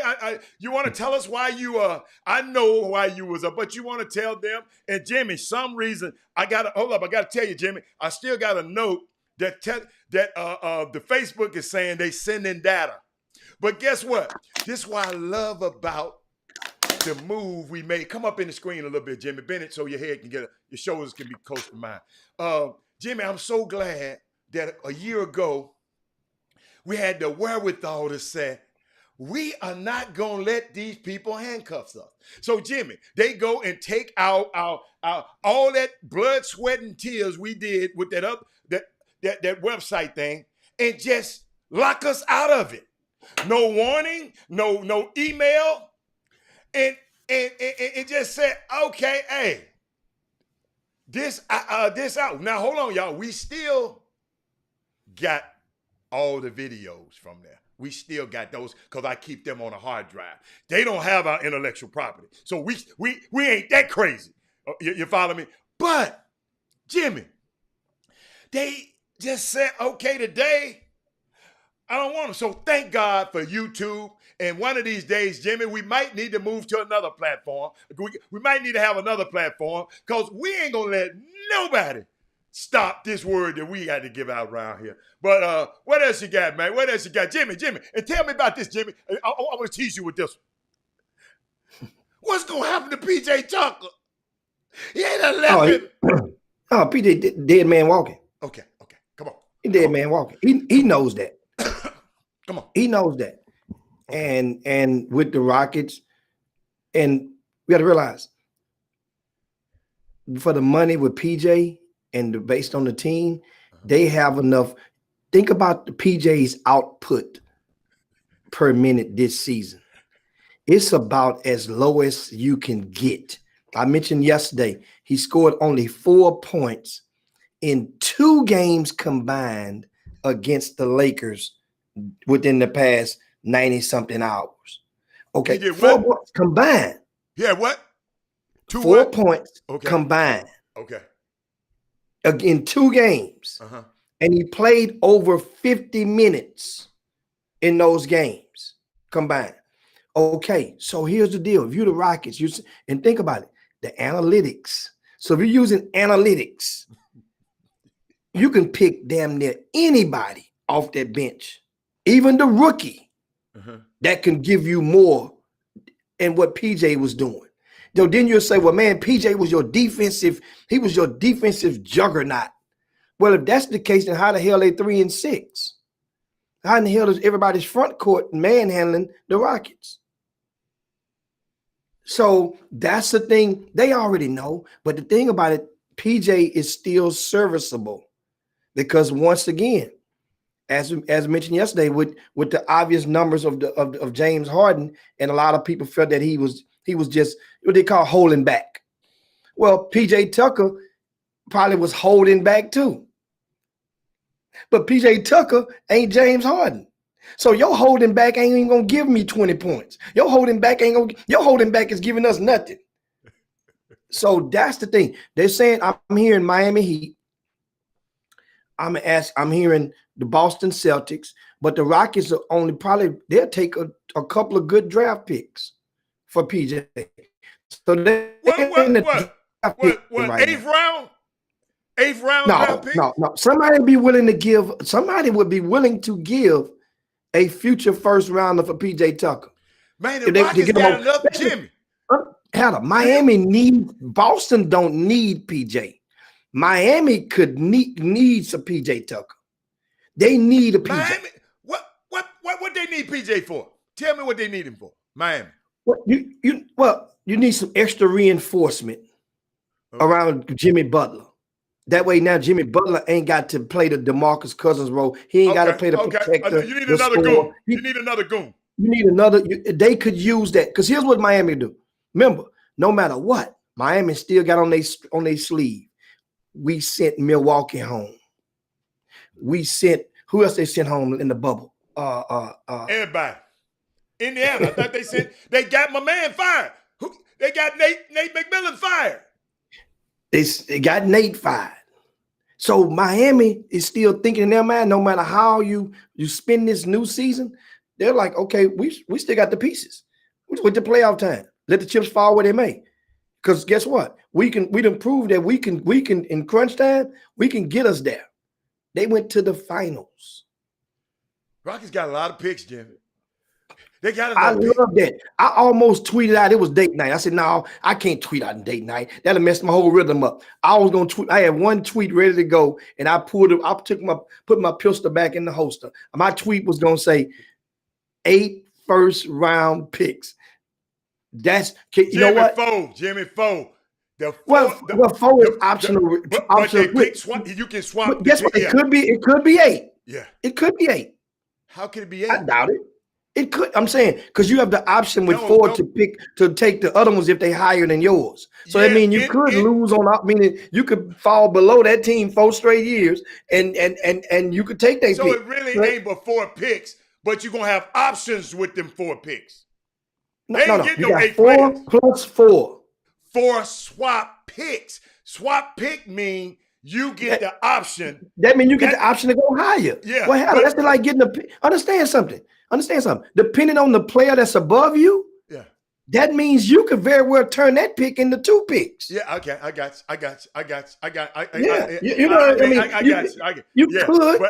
You want to tell us why you I know why you was up, but you want to tell them? And Jimmy, some reason I gotta tell you, Jimmy. I still got a note that the Facebook is saying they sending data. But guess what? This is what I love about the move we made. Come up in the screen a little bit, Jimmy Bennett, so your head can your shoulders can be close to mine. Jimmy, I'm so glad that a year ago we had the wherewithal to say, we are not going to let these people handcuff us. So, Jimmy, they go and take out all that blood, sweat, and tears we did with that website thing and just lock us out of it. No warning, no email. And it just said, okay, hey, this out. Now, hold on, y'all. We still got all the videos from there. We still got those because I keep them on a hard drive. They don't have our intellectual property. So we ain't that crazy. You follow me? But, Jimmy, they just said, okay, today, I don't want them. So thank God for YouTube. And one of these days, Jimmy, we might need to move to another platform. We might need to have another platform because we ain't going to let nobody stop this word that we got to give out around here. But what else you got, man? What else you got? Jimmy, and tell me about this, Jimmy. I want to tease you with this one. What's going to happen to P.J. Tucker? He ain't left him. Oh, P.J. dead man walking. Okay. Come on. He dead man walking. He knows that. Come on. He knows that. Okay. And with the Rockets, and we got to realize for the money with PJ and based on the team, they have enough. Think about the PJ's output per minute this season. It's about as low as you can get. I mentioned yesterday, he scored only 4 points in 2 games combined against the Lakers within the past 90-something hours. Okay, 4 points combined. Yeah, what? 4 points combined. Okay. In 2 games. Uh-huh. And he played over 50 minutes in those games combined. Okay, so here's the deal. If you're the Rockets, and think about it, the analytics. So if you're using analytics, you can pick damn near anybody off that bench, even the rookie that can give you more than what PJ was doing. Then you'll say, well, man, PJ was your defensive juggernaut. Well, if that's the case, then how the hell are they 3-6? How in the hell is everybody's front court manhandling the Rockets? So that's the thing they already know. But the thing about it, PJ is still serviceable because once again, as mentioned yesterday, with the obvious numbers of James Harden, and a lot of people felt that he was just what they call holding back. Well, PJ Tucker probably was holding back too. But PJ Tucker ain't James Harden. So your holding back ain't even gonna give me 20 points. Your holding back is giving us nothing. So that's the thing. They're saying I'm hearing Miami Heat. I'm hearing the Boston Celtics, but the Rockets are only they'll take a couple of good draft picks for PJ. So they're in the draft pick right 8th now. round? 8th round draft pick? No. Somebody would be willing to give a future first rounder for PJ Tucker. Man, the Rockets got enough Jimmy. Miami needs Boston don't need PJ. Miami could need some PJ Tucker. They need a PJ. Miami, what they need PJ for? Tell me what they need him for. Miami. You need some extra reinforcement around Jimmy Butler. That way now Jimmy Butler ain't got to play the DeMarcus Cousins role. He ain't got to play the protector. You need another goon. You need another goon. You need another. They could use that because here's what Miami do. Remember, no matter what, Miami still got on their sleeve. We sent Milwaukee home. We sent who else they sent home in the bubble? Everybody. Indiana. I thought they got my man fired. They got Nate McMillan fired. They got Nate fired. So Miami is still thinking in their mind, no matter how you spend this new season, they're like, okay, we still got the pieces. We went to playoff time. Let the chips fall where they may. Because guess what? We done prove that we can in crunch time, we can get us there. They went to the finals. Rockets got a lot of picks, Jimmy. They got I love that. I almost tweeted out it was date night. I said, no, I can't tweet out on date night. That'll mess my whole rhythm up. I was gonna tweet. I had one tweet ready to go, and I put my pistol back in the holster. My tweet was gonna say 8 first-round picks. That's you know what? Jimmy Foe. Foe is optional. But they pick you can swap. But guess what? It could be 8. Yeah. It could be 8. How could it be 8? I doubt it. It could. I'm saying because you have the option with 4 to take the other ones if they higher than yours. So I mean you could lose on. Meaning you could fall below that team 4 straight years, and you could take that. So pick. It really ain't but 4 picks, but you're gonna have options with them 4 picks. No. You got 4 plus 4. 4 swap picks. Swap pick mean you get the option. That means you get the option to go higher. Yeah. Well, hell, that's like getting Understand something. Depending on the player that's above you, that means you could very well turn that pick into 2 picks. Yeah, okay, I got you. You know what I mean? I got you. You could.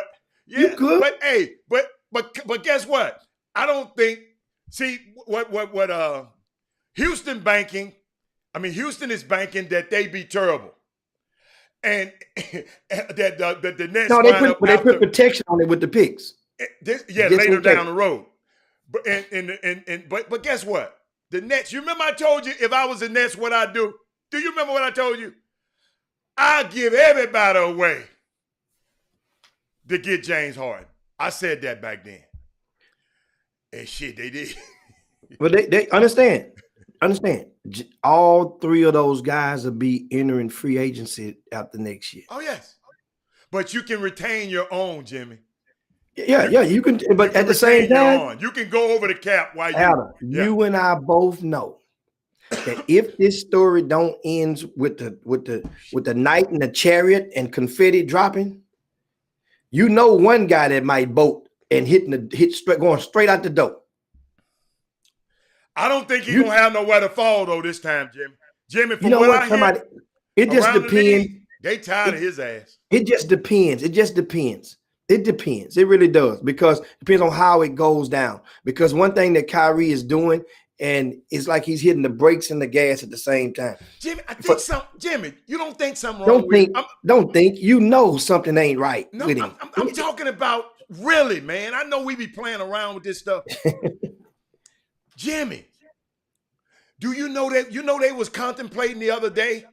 You could. But hey, but guess what? I don't think. See what Houston banking. I mean, Houston is banking that they be terrible, and that the Nets. No, they put protection on it with the picks. Later down the road. But guess what? The Nets. You remember I told you if I was the Nets, what I'd do? Do you remember what I told you? I'd give everybody away to get James Harden. I said that back then. And shit, they did. But they understand. All 3 of those guys will be entering free agency after next year. Oh, yes. But you can retain your own, Jimmy. Yeah, you can. But at the same time, you can go over the cap while Adam, you and I both know that if this story don't end with the knight and the chariot and confetti dropping, you know one guy that might bolt and going straight out the door. I don't think he's gonna have nowhere to fall though this time, Jimmy. Jimmy, from what I hear, it just depends. The league, they tired of his ass. It just depends. It just depends. It depends. It really does, because it depends on how it goes down. Because one thing that Kyrie is doing, and it's like he's hitting the brakes and the gas at the same time. Jimmy, I think Jimmy, you don't think something wrong with him? Don't think. You know something ain't right with him. I'm talking about really, man. I know we be playing around with this stuff. Jimmy, do you know that they was contemplating the other day,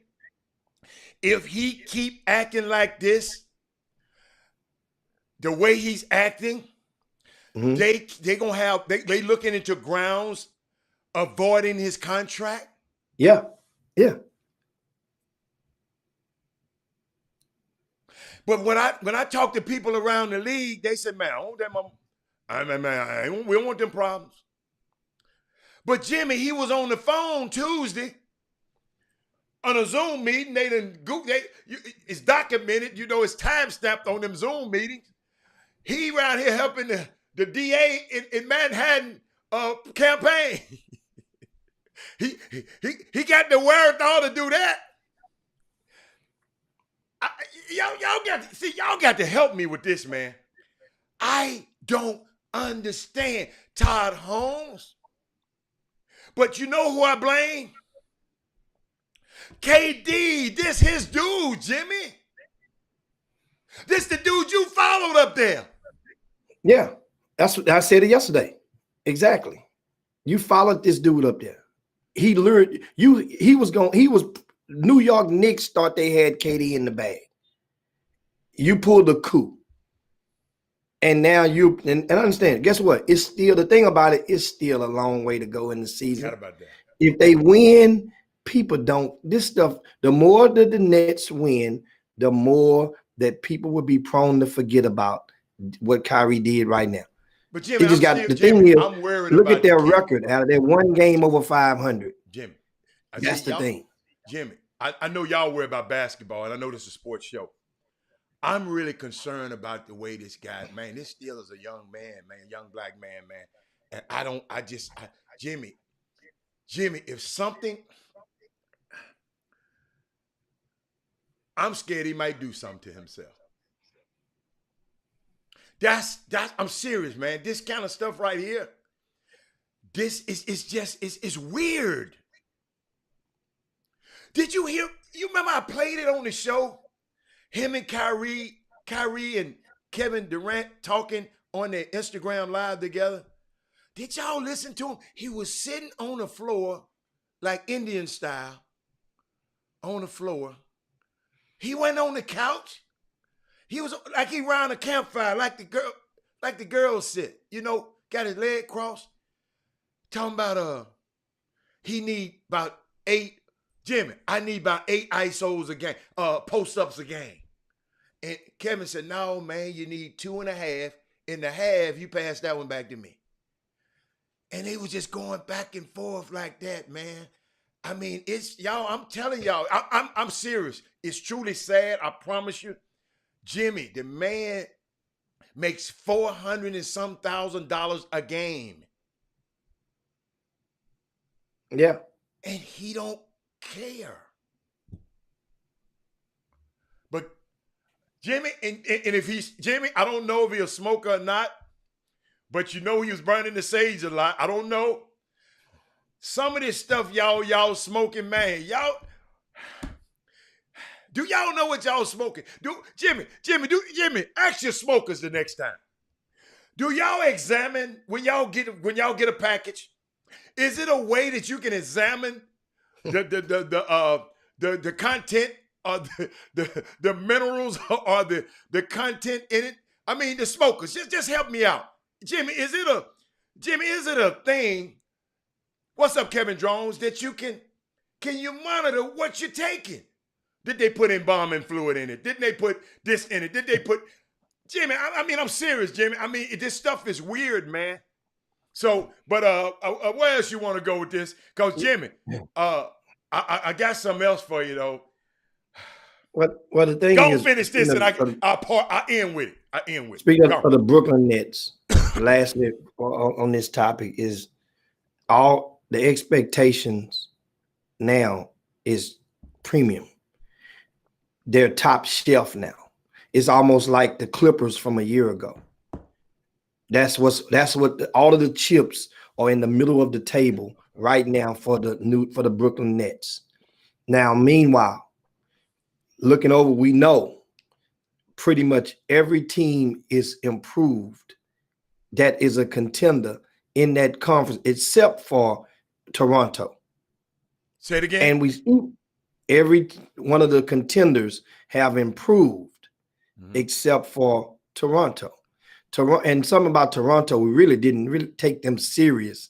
if he keep acting like this, the way he's acting, they gonna have they looking into grounds avoiding his contract? Yeah. But when I talk to people around the league, they say, man, I don't want that, we don't want them problems. But Jimmy, he was on the phone Tuesday on a Zoom meeting. It's documented, it's time stamped on them Zoom meetings. He around here helping the DA in Manhattan campaign. he got the wherewithal to do that. Y'all got to help me with this, man. I don't understand Todd Holmes. But you know who I blame? KD. This his dude, Jimmy. This the dude you followed up there. Yeah, that's what I said it yesterday. Exactly. You followed this dude up there. He lured you. He was New York Knicks thought they had KD in the bag. You pulled a coup. And now and understand, guess what? It's still, the thing about it, it's still a long way to go in the season. Forgot about that. If they win, people don't, this stuff, the more that the Nets win, the more that people would be prone to forget about what Kyrie did right now. But Jimmy, I'm worried. Look at their record. Out of their one game over 500. Jimmy, that's the thing. Jimmy, I know y'all worry about basketball, and I know this is a sports show. I'm really concerned about the way this guy, man, this still is a young man, young black man. And Jimmy, if something, I'm scared he might do something to himself. I'm serious, man. This kind of stuff right here, it's weird. Did you hear, you remember I played it on the show? Him and Kyrie and Kevin Durant talking on their Instagram live together. Did y'all listen to him? He was sitting on the floor, like Indian style, on the floor. He went on the couch. He was like he around a campfire, like the girls sit, got his leg crossed. Talking about he need about 8, Jimmy, I need about 8 ISOs a game, post-ups a game. And Kevin said, no, man, you need 2.5. In the half, you pass that one back to me. And they was just going back and forth like that, man. I mean, it's y'all, I'm telling y'all, I'm serious. It's truly sad, I promise you. Jimmy, the man makes $400 and some thousand a game. Yeah. And he don't care. But Jimmy, and if he's Jimmy, I don't know if he's a smoker or not, but he was burning the sage a lot. I don't know. Some of this stuff y'all smoking, man. Do y'all know what y'all smoking? Jimmy, ask your smokers the next time. Do y'all examine when y'all get a package? Is it a way that you can examine the content or the minerals or the content in it? I mean, the smokers. Just help me out. Jimmy, is it a thing? What's up, Kevin Jones? That you can you monitor what you're taking? Did they put embalming fluid in it? Didn't they put this in it? Did they put Jimmy? I mean, I'm serious, Jimmy. I mean, this stuff is weird, man. So, but where else you want to go with this? Because Jimmy, I got something else for you though. Well, the thing Go is, finish this, and I end with it. I end with it. speaking Go. of the Brooklyn Nets, lastly on this topic is all the expectations now is premium. They're top shelf now. It's almost like the Clippers from a year ago. That's what all of the chips are in the middle of the table right now for the Brooklyn Nets. Now, meanwhile, looking over, we know pretty much every team is improved that is a contender in that conference, except for Toronto. Say it again. And we see every one of the contenders have improved, except for Toronto. And something about Toronto, we really didn't really take them serious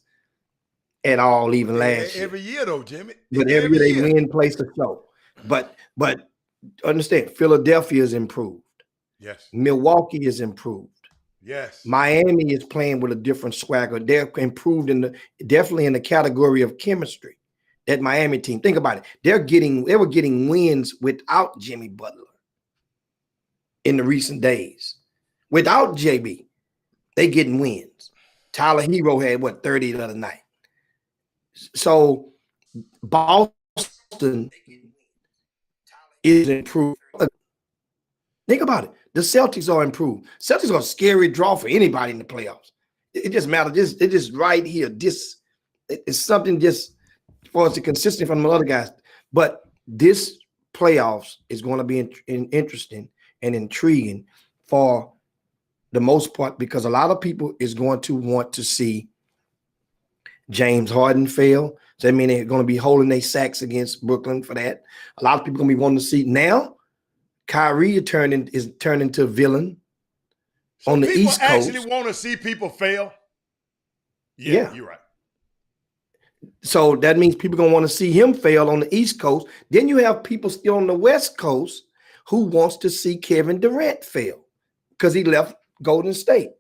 at all, even last year. Every year, though, Jimmy. But every year they win, place to show. But understand, Philadelphia is improved. Yes. Milwaukee is improved. Yes. Miami is playing with a different swagger. They're improved definitely in the category of chemistry. That Miami team, think about it. They were getting wins without Jimmy Butler in the recent days. Without JB, they getting wins. Tyler Hero had 30 the other night. So Boston is improved. Think about it. The Celtics are improved. Celtics are a scary draw for anybody in the playoffs. It just matters. It's just right here. This is something just for us to consistent from the other guys. But this playoffs is going to be interesting and intriguing for the most part, because a lot of people is going to want to see James Harden fail. So I mean, they're going to be holding their sacks against Brooklyn for that. A lot of people going to be wanting to see now Kyrie is turned into a villain on the East Coast. People actually want to see people fail. Yeah, you're right. So that means people going to want to see him fail on the East Coast. Then you have people still on the West Coast who wants to see Kevin Durant fail because he left Golden State.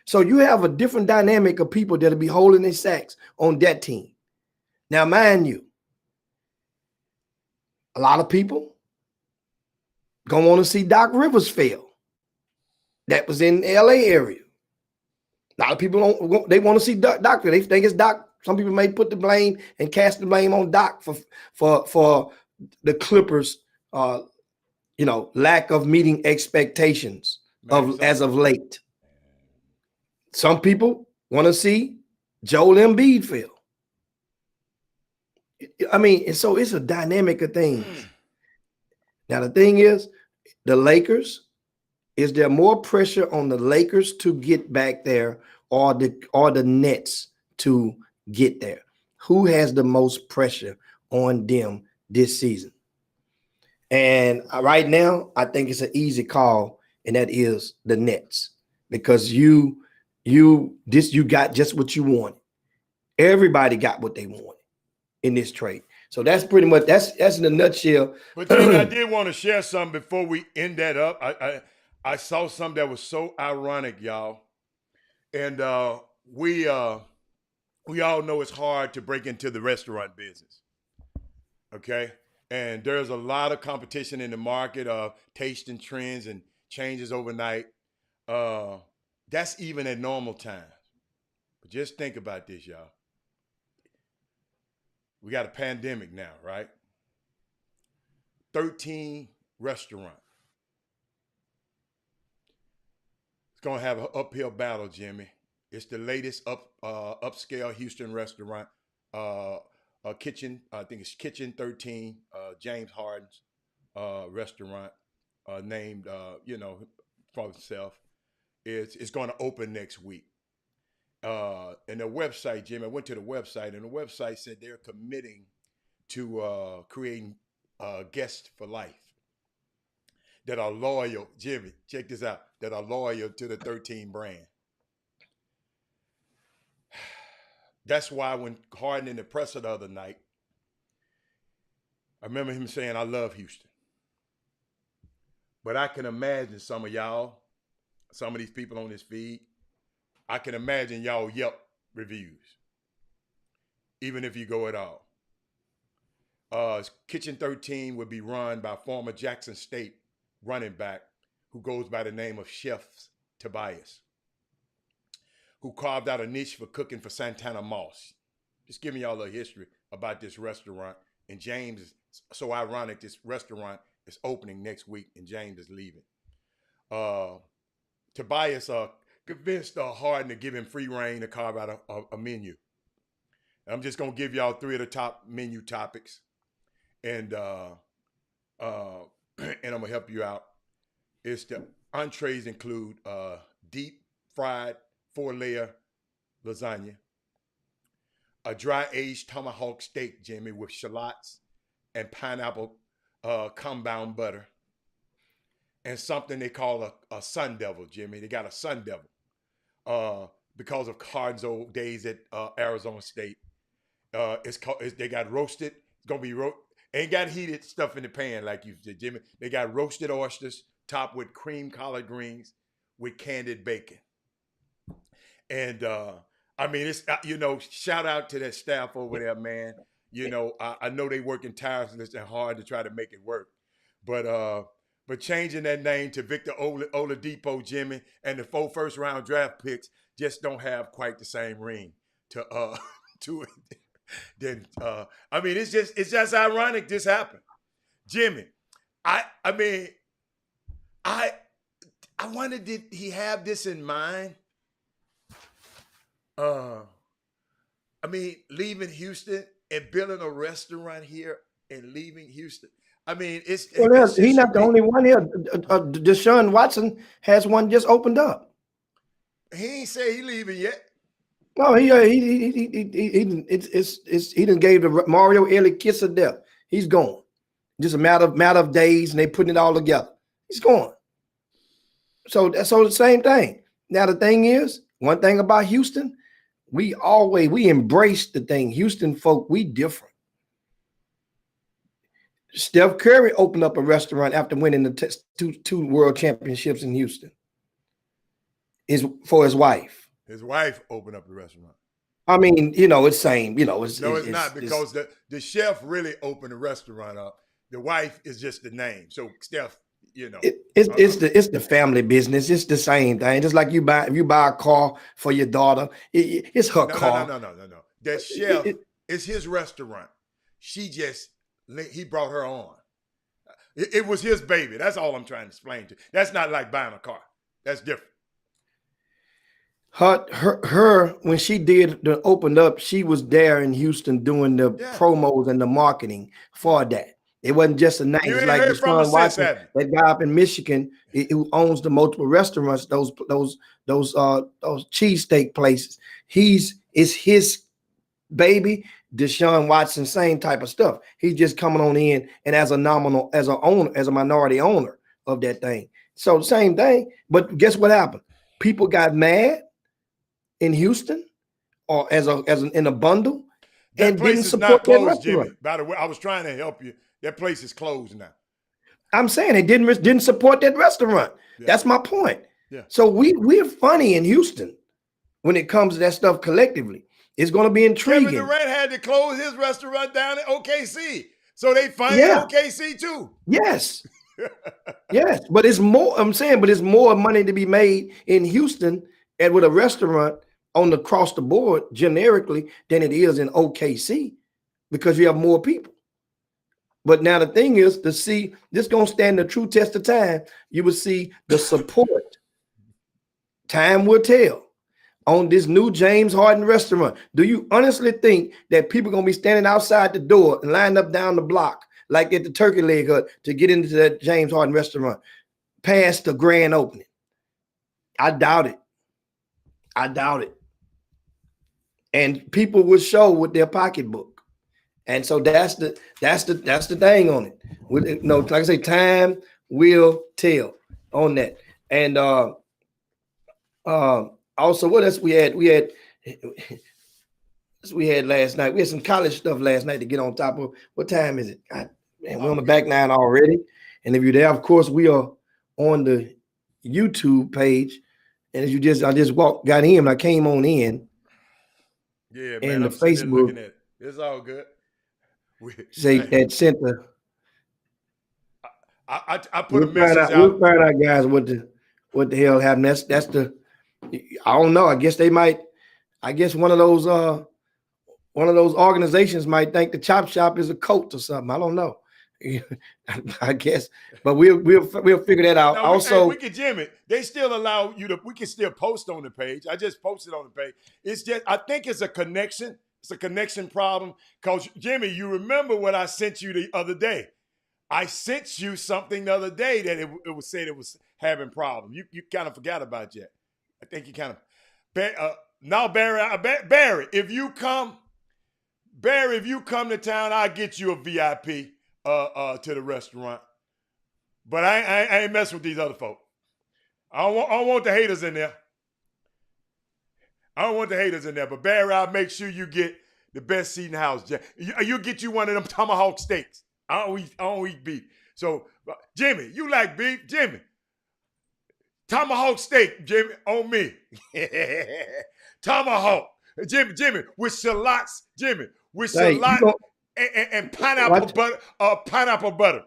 So you have a different dynamic of people that'll be holding their sacks on that team. Now, mind you, a lot of people gonna want to see Doc Rivers fail. That was in the LA area. A lot of people they want to see Doc. They think it's Doc. Some people may put the blame and cast the blame on Doc for the Clippers, lack of meeting expectations as of late. Some people want to see Joel Embiid fail. I mean, and so it's a dynamic of things. Now, the thing is, the Lakers, is there more pressure on the Lakers to get back there or the Nets to get there? Who has the most pressure on them this season? And right now, I think it's an easy call, and that is the Nets, because you got just what you wanted. Everybody got what they wanted in this trade. So that's pretty much that's in a nutshell. But then I did want to share something before we end that up. I saw something that was so ironic, y'all. And we all know it's hard to break into the restaurant business. Okay? And there's a lot of competition in the market of tasting trends and changes overnight. That's even at normal times. But just think about this, y'all. We got a pandemic now, right? 13 restaurants. It's going to have an uphill battle, Jimmy. It's the latest upscale Houston restaurant, kitchen. I think it's Kitchen 13, James Harden's restaurant, named for himself. It's going to open next week. And the website, Jimmy, I went to the website, and the website said they're committing to creating guests for life that are loyal. Jimmy, check this out, that are loyal to the 13 brand. That's why when Harden in the presser the other night, I remember him saying, I love Houston. But I can imagine some of y'all, some of these people on this feed, I can imagine y'all yelp reviews, even if you go at all. Kitchen 13 would be run by former Jackson State running back who goes by the name of Chef Tobias, who carved out a niche for cooking for Santana Moss. Just giving y'all a history about this restaurant. And James is so ironic, this restaurant is opening next week and James is leaving. Tobias convinced Harden to give him free reign to carve out a menu. I'm just going to give y'all 3 of the top menu topics. And I'm going to help you out. It's the entrees include deep fried 4-layer lasagna, a dry aged tomahawk steak, Jimmy, with shallots and pineapple compound butter, and something they call a sun devil, Jimmy. They got a sun devil because of Harden's old days at Arizona State. They got roasted. It's gonna be ain't got heated stuff in the pan like you said, Jimmy. They got roasted oysters topped with cream collard greens with candied bacon. And I mean, it's shout out to that staff over there, man. I know they working tirelessly and hard to try to make it work, but changing that name to Victor Oladipo, Jimmy, and the 4 first-round draft picks just don't have quite the same ring to it. Then I mean, it's just ironic this happened, Jimmy. I wonder, did he have this in mind? I mean, leaving Houston and building a restaurant here and leaving Houston. I mean, he's not the only one here. Deshaun Watson has one just opened up. He ain't say he leaving yet. No, he done gave the Mario Ellie kiss of death. He's gone. Just a matter of days, and they putting it all together. He's gone. So the same thing. Now the thing is, one thing about Houston, we embrace the thing. Houston folk, we different. Steph Curry opened up a restaurant after winning the two world championships in Houston. For his wife. His wife opened up the restaurant. I mean, it's same. It's not because the chef really opened the restaurant up. The wife is just the name. So Steph, it's the family business. It's the same thing. Just like if you buy a car for your daughter, it's her car. No. That chef is his restaurant. He brought her on. It was his baby. That's all I'm trying to explain to you. That's not like buying a car. That's different. Her when she opened up, she was there in Houston doing the promos and the marketing for that. It wasn't just a name. It's like Deshaun Watson, that guy up in Michigan who owns the multiple restaurants, those cheesesteak places. It's his baby. Deshaun Watson, same type of stuff. He's just coming on in and as a minority owner of that thing. So the same thing. But guess what happened? People got mad in Houston or in a bundle and didn't support that restaurant. Jimmy. By the way, I was trying to help you. That place is closed now. I'm saying they didn't support that restaurant. Yeah. That's my point. Yeah. So we're funny in Houston when it comes to that stuff collectively. It's going to be intriguing. Kevin Durant had to close his restaurant down in OKC. So they fined OKC too. Yes. Yes. But it's more, but it's more money to be made in Houston and with a restaurant across the board generically than it is in OKC because you have more people. But now the thing is to see this going to stand the true test of time. You will see the support. Time will tell on this new James Harden restaurant. Do you honestly think that people are going to be standing outside the door and lined up down the block like at the Turkey Leg Hut to get into that James Harden restaurant past the grand opening? I doubt it. And people will show with their pocketbook. And so that's the thing on it. Like I say, time will tell on that. And also, what else we had? We had last night. We had some college stuff last night to get on top of. What time is it? God, man, we're on the back nine already. And if you're there, of course, we are on the YouTube page. And I just got in. I came on in. Yeah, man. and the I'm sitting there looking Facebook at it. It's all good. say that sent the. I put a message We'll out. find out, guys, what the hell happened. That's the. I don't know. I guess they might. I guess one of those organizations might think the Chop Shop is a cult or something. I don't know. I guess, but we'll figure that out. No, Also, we can jam it. They still allow you to. We can still post on the page. I just posted on the page. It's just I think it's a connection. It's a connection problem. Cause Jimmy, you remember what I sent you the other day? I sent you something the other day that it was saying it was having problems. You kind of forgot about that. I think you kind of. Now Barry, if you come to town, I'll get you a VIP to the restaurant. But I ain't messing with these other folk. I don't want the haters in there. I don't want the haters in there. But Barry, I'll make sure you get the best seat in the house. You'll get you one of them tomahawk steaks. I don't eat beef. So Jimmy, you like beef? Jimmy. Tomahawk steak, Jimmy, on me. Tomahawk. Jimmy, with shallots, Jimmy, with shallots and pineapple butter.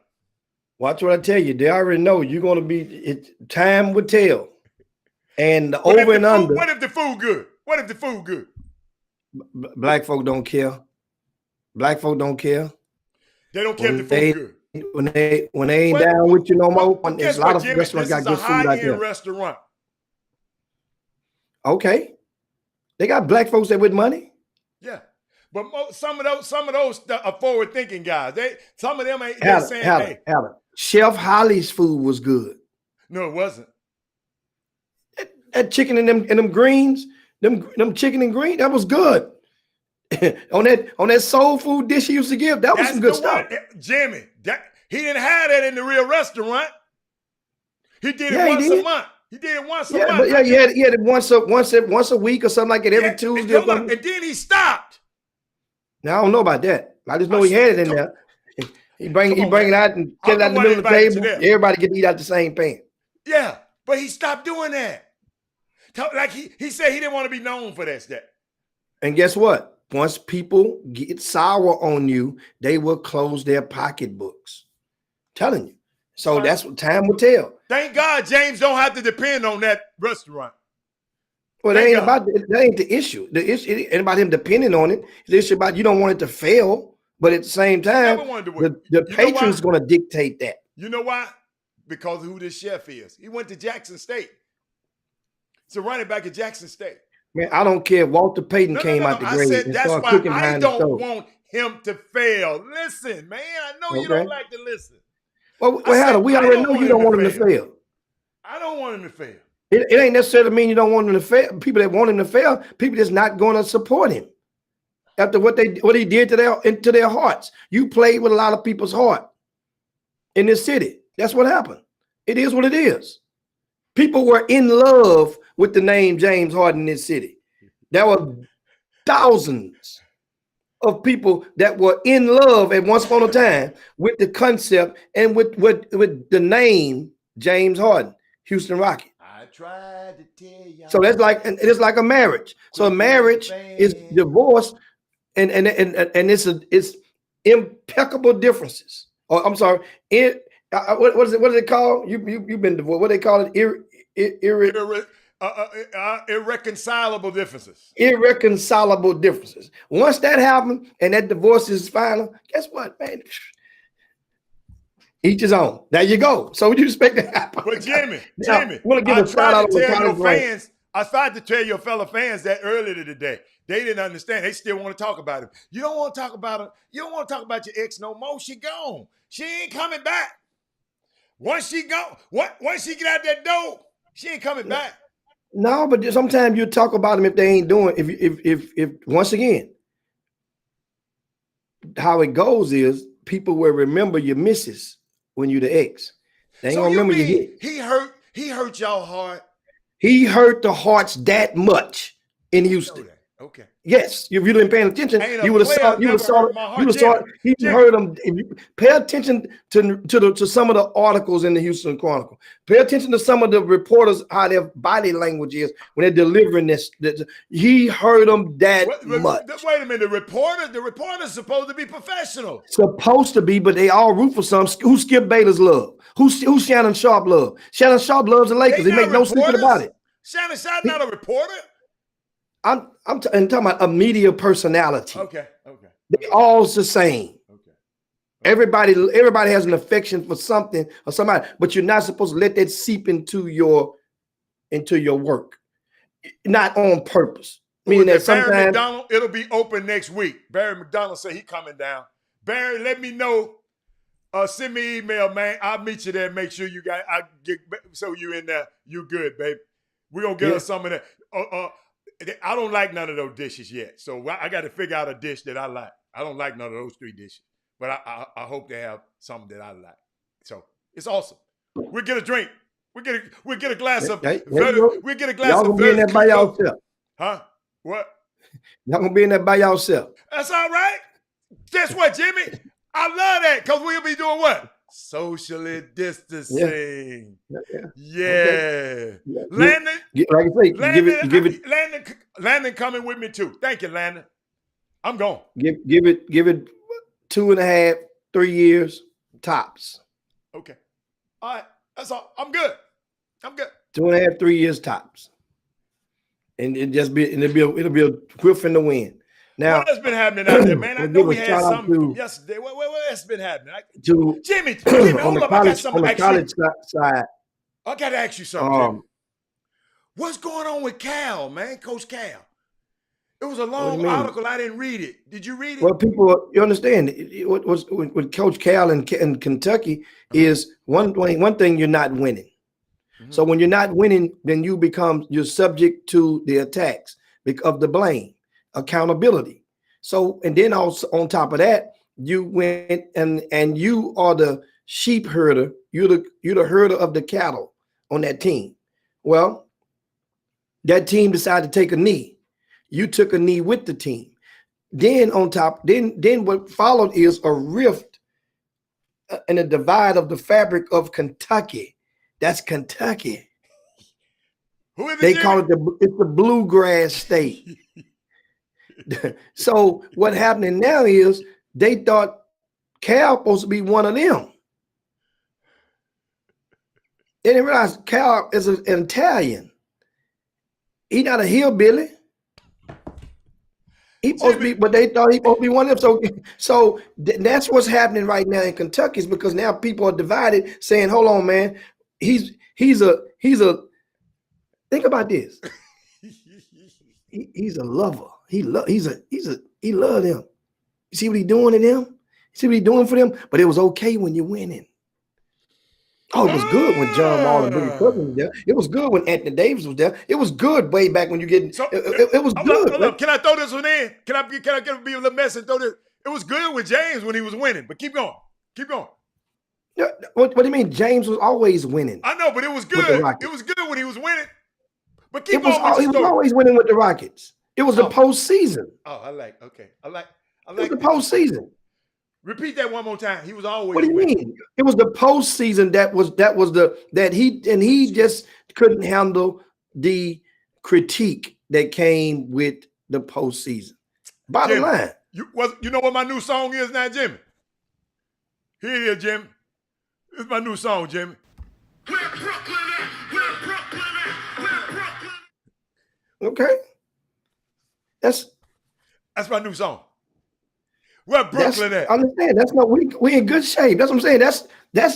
Watch what I tell you. They already know you're gonna be. Time will tell. And the over and under. What if the food good? What if the food good? Black folk don't care. Black folk don't care. They don't care if the food good. When they ain't down with you no more. There's a lot of restaurants got good food out there. High-end restaurant. Okay, they got black folks there with money. Yeah, but some of those are forward-thinking guys. Some of them ain't saying, "Hey, Chef Holly's food was good." No, it wasn't. That chicken and them greens, them chicken and green, that was good. on that soul food dish he used to give, that was some good stuff. Jimmy, he didn't have that in the real restaurant. He did it once a month. He did it once a month. But he had it once a week or something like that, every Tuesday. And then he stopped. Now I don't know about that. I just know he had it in there. He bring it out and get it out in the middle of the table. Everybody get to eat out the same pan. Yeah, but he stopped doing that. Like he said he didn't want to be known for that stuff. And guess what? Once people get sour on you, they will close their pocketbooks. Telling you. So that's what time will tell. Thank God James don't have to depend on that restaurant. Well, that ain't the issue. The issue ain't about him depending on it. The issue about you don't want it to fail, but at the same time, the patron's going to dictate that. You know why? Because of who this chef is. He went to Jackson State. He's a running back at Jackson State. Man, I don't care if Walter Payton came out the grave and started cooking behind the stove. I don't want him to fail. Listen, man, I know you don't like to listen. Well, we already know you don't want him to fail. I don't want him to fail. It ain't necessarily mean you don't want him to fail. People that want him to fail, people that's not going to support him after what he did to their hearts. You played with a lot of people's heart in this city. That's what happened. It is what it is. People were in love with the name James Harden in this city. There were thousands of people that were in love at once upon a time with the concept and with the name James Harden, Houston Rockets. I tried to tell you. So it's like a marriage. So a marriage is divorce, and it's impeccable differences. Or I'm sorry, what is it called? You've been divorced. What do they call it? Irreconcilable differences. Irreconcilable differences. Once that happens and that divorce is final, guess what, man? Each his own. There you go. So what do you expect to happen? But Jimmy, I want to give a shout out to your fans. I tried to tell your fellow fans that earlier today. They didn't understand. They still want to talk about him. You don't want to talk about him. You don't want to talk about your ex no more. She gone. She ain't coming back. Once she get out that door, she ain't coming back. No, but sometimes you talk about them if they ain't doing. If once again, how it goes is people will remember your misses when you the ex. They ain't gonna remember your hit. He hurt y'all hard. He hurt the hearts that much in Houston. Okay. Yes, if you've been paying attention, Ain't you a would have player saw, you would never have saw, hurt my heart. you would have saw, you Jimmy. heard them. If you pay attention to some of the articles in the Houston Chronicle, pay attention to some of the reporters, how their body language is when they're delivering this. He heard them that much. Wait a minute, the reporter's supposed to be professional. Supposed to be, but they all root for some. Who Skip Bayless love? Who Shannon Sharp love? Shannon Sharp loves the Lakers. They make no secret about it. Shannon Sharp not a reporter. I'm talking about a media personality. Okay. They all the same. Okay. Everybody has an affection for something or somebody, but you're not supposed to let that seep into your work, not on purpose. Meaning that sometimes Barry McDonald, it'll be open next week. Barry McDonald said he coming down. Barry, let me know. Send me email, man. I'll meet you there. Make sure you got. I get so you in there. You good, babe. We gonna get us some of that. I don't like none of those dishes yet, so I got to figure out a dish that I like. I don't like none of those 3 dishes, but I hope they have something that I like. So it's awesome. We'll get a drink. We get a glass of. We get a glass y'all of. Gonna be in there by yourself. Huh? What? Y'all gonna be in there by yourself. That's all right. Guess what, Jimmy? I love that because we'll be doing what? Socially distancing. Yeah. Okay. Landon. Like I say, give it. Landon coming with me too. Thank you, Landon. I'm going. Give it 2.5, 3 years tops. Okay. All right. That's all. I'm good. 2.5, 3 years tops. And it'll be a whiff in the wind. Now, what has been happening out there, man? I know we had something from yesterday. What has been happening? Jimmy, hold up. I got something to ask you. On the college side, I got to ask you something, Jimmy. What's going on with Cal, man? Coach Cal. It was a long article. I didn't read it. Did you read it? Well, people, you understand what with Coach Cal in Kentucky is one thing you're not winning. So when you're not winning, then you're subject to the attacks of the blame, accountability. So, and then also on top of that, you went and you are the sheep herder. You're the herder of the cattle on that team. Well, that team decided to take a knee. You took a knee with the team. Then on top, then what followed is a rift and a divide of the fabric of Kentucky. That's Kentucky. Who is it? They call it it's the bluegrass state. So what happening now is they thought Cal supposed to be one of them. They didn't realize Cal is an Italian. He's not a hillbilly. He supposed to be, but they thought he supposed to be one of them. So that's what's happening right now in Kentucky, is because now people are divided, saying, "Hold on, man, he's a think about this. He's a lover. He love them. You see what he's doing to them? You see what he's doing for them? But it was okay when you're winning. Oh, it was good when John Wall and Billy Cousins was there. It was good when Anthony Davis was there. It was good way back when you get. So, it was good. Look, can I throw this one in? Can I be a little mess and throw this? It was good with James when he was winning, but keep going. What do you mean? James was always winning. I know, but it was good. It was good when he was winning. But keep going. He was always winning with the Rockets. It was the postseason. Oh, I like the postseason. Repeat that one more time. He was always. What do you mean? It was the postseason he just couldn't handle the critique that came with the postseason. Bottom line. You know what my new song is now, Jimmy? Here it is, Jimmy. This is my new song, Jimmy. Where Brooklyn at? Where Brooklyn at? Where Brooklyn? Okay. That's my new song. Where Brooklyn at? I understand. That's not we in good shape. That's what I'm saying. That's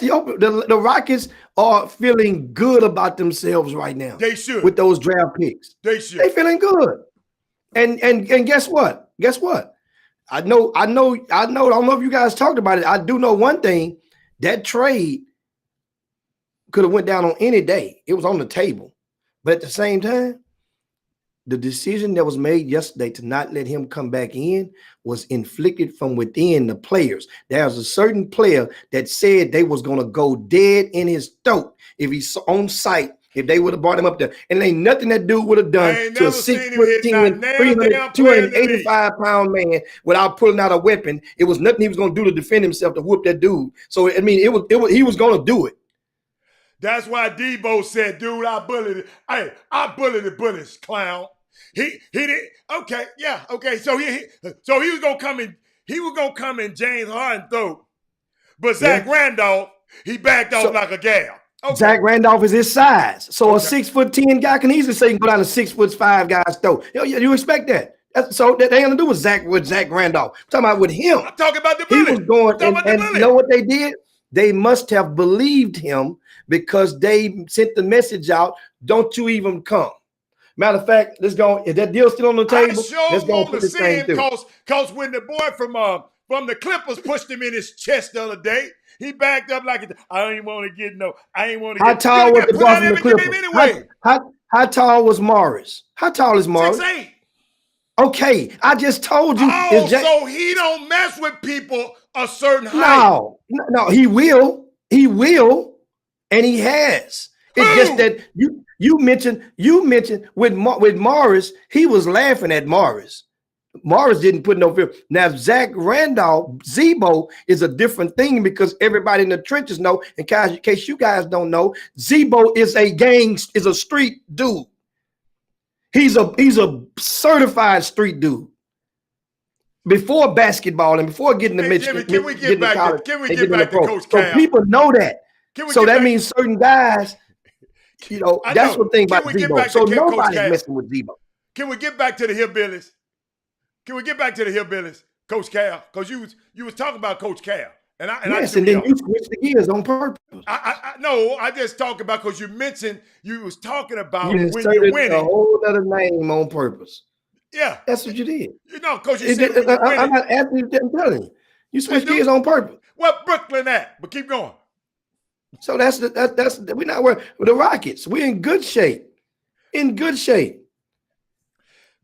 the Rockets are feeling good about themselves right now. They should with those draft picks. They should. They feeling good. And guess what? I know. I don't know if you guys talked about it. I do know one thing. That trade could have went down on any day. It was on the table. But at the same time, the decision that was made yesterday to not let him come back in was inflicted from within the players. There's a certain player that said they was going to go dead in his throat if he's on site, if they would have brought him up there. And ain't nothing that dude would have I done ain't to a never seen him hit not 6'10", nail 300, damn player in the league. 285-pound man without pulling out a weapon. It was nothing he was going to do to defend himself to whoop that dude. So, I mean, he was going to do it. That's why Debo said, dude, I bullied it. Hey, I bullied the bullets, clown. He did. Okay, yeah, okay. So he was gonna come in James Harden throat. But Zach Randolph, he backed off like a gal. Okay. Zach Randolph is his size. So Okay. a 6'10" guy can easily say he can go down to 6'5" guy's throat. You expect that. So that ain't gonna do with Zach Randolph. I'm talking about with him. I'm talking about the He bully. was going and you know what they did? They must have believed him because they sent the message out, don't you even come. Matter of fact, let's go. Is that deal still on the table? I sure Let's go want put to this see thing him through. cause when the boy from the Clippers pushed him in his chest the other day, he backed up like I ain't want to get no. I ain't want to get. How tall was the put boy out from the every game Clippers? anyway. How tall was Morris? How tall is Morris? 6'8". Okay, I just told you. Oh, so he don't mess with people a certain height. No, he will, and he has. It's just that you mentioned with Morris, he was laughing at Morris. Morris didn't put no fear. Now Zach Randolph, Zebo is a different thing because everybody in the trenches know. In case you guys don't know, Zebo is a street dude. He's a certified street dude. Before basketball and before getting to Michigan, Jimmy, can we get back to Coach Cal? So people know that. So that means certain guys, that's what thing about Zebo. So nobody's messing with Zebo. Can we get back to the Hillbillies? Coach Cal? Because you was talking about Coach Cal. And then you switched the gears on purpose. I just talked about because you mentioned you was talking about when you're winning. A whole other name on purpose. Yeah. That's what you did. Because you said I'm not asking you, I'm telling you. You switched gears on purpose. What Brooklyn at? But keep going. So that's we're not worried with the Rockets. We're in good shape.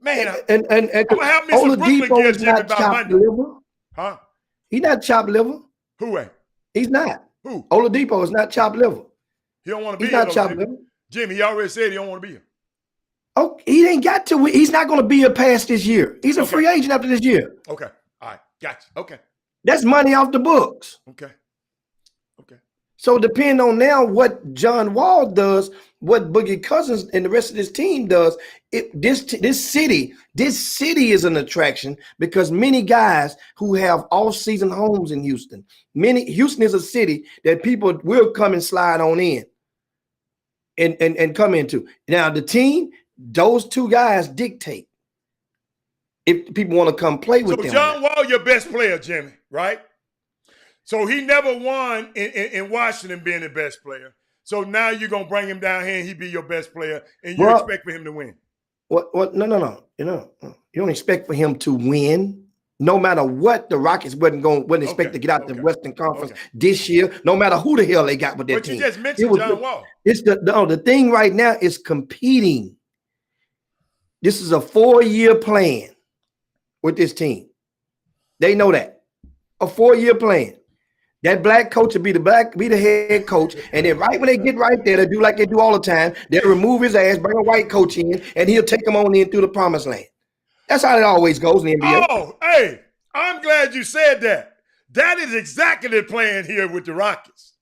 Man, and I'm gonna have me some Brooklyn gears, Jimmy, about Monday. Liver. Huh? He's not chopped liver. Who ain't? He's not. Who? Oladipo is not chopped liver. He don't want to be here. He's not chopped liver. Jimmy, he already said he don't want to be here. Oh, he ain't got to. He's not going to be here past this year. He's a free agent after this year. Okay. All right. Gotcha. Okay. That's money off the books. Okay. So depending on now what John Wall does, what Boogie Cousins and the rest of this team does, this city is an attraction because many guys who have off-season homes in Houston. Houston is a city that people will come and slide on in and come into. Now the team, those two guys dictate if people want to come play with them. So John Wall, your best player, Jimmy, right? So he never won in Washington being the best player. So now you're going to bring him down here and he be your best player and you expect for him to win. What? No. You don't expect for him to win. No matter what, the Rockets wouldn't expect to get out the Western Conference this year, no matter who the hell they got with their team. But you just mentioned John Wall. It's the thing right now is competing. This is a 4-year plan with this team. They know that. A 4-year plan. That black coach will be the head coach, and then right when they get right there, they do like they do all the time. They'll remove his ass, bring a white coach in, and he'll take them on in through the promised land. That's how it always goes in the NBA. Oh, hey, I'm glad you said that. That is exactly the plan here with the Rockets.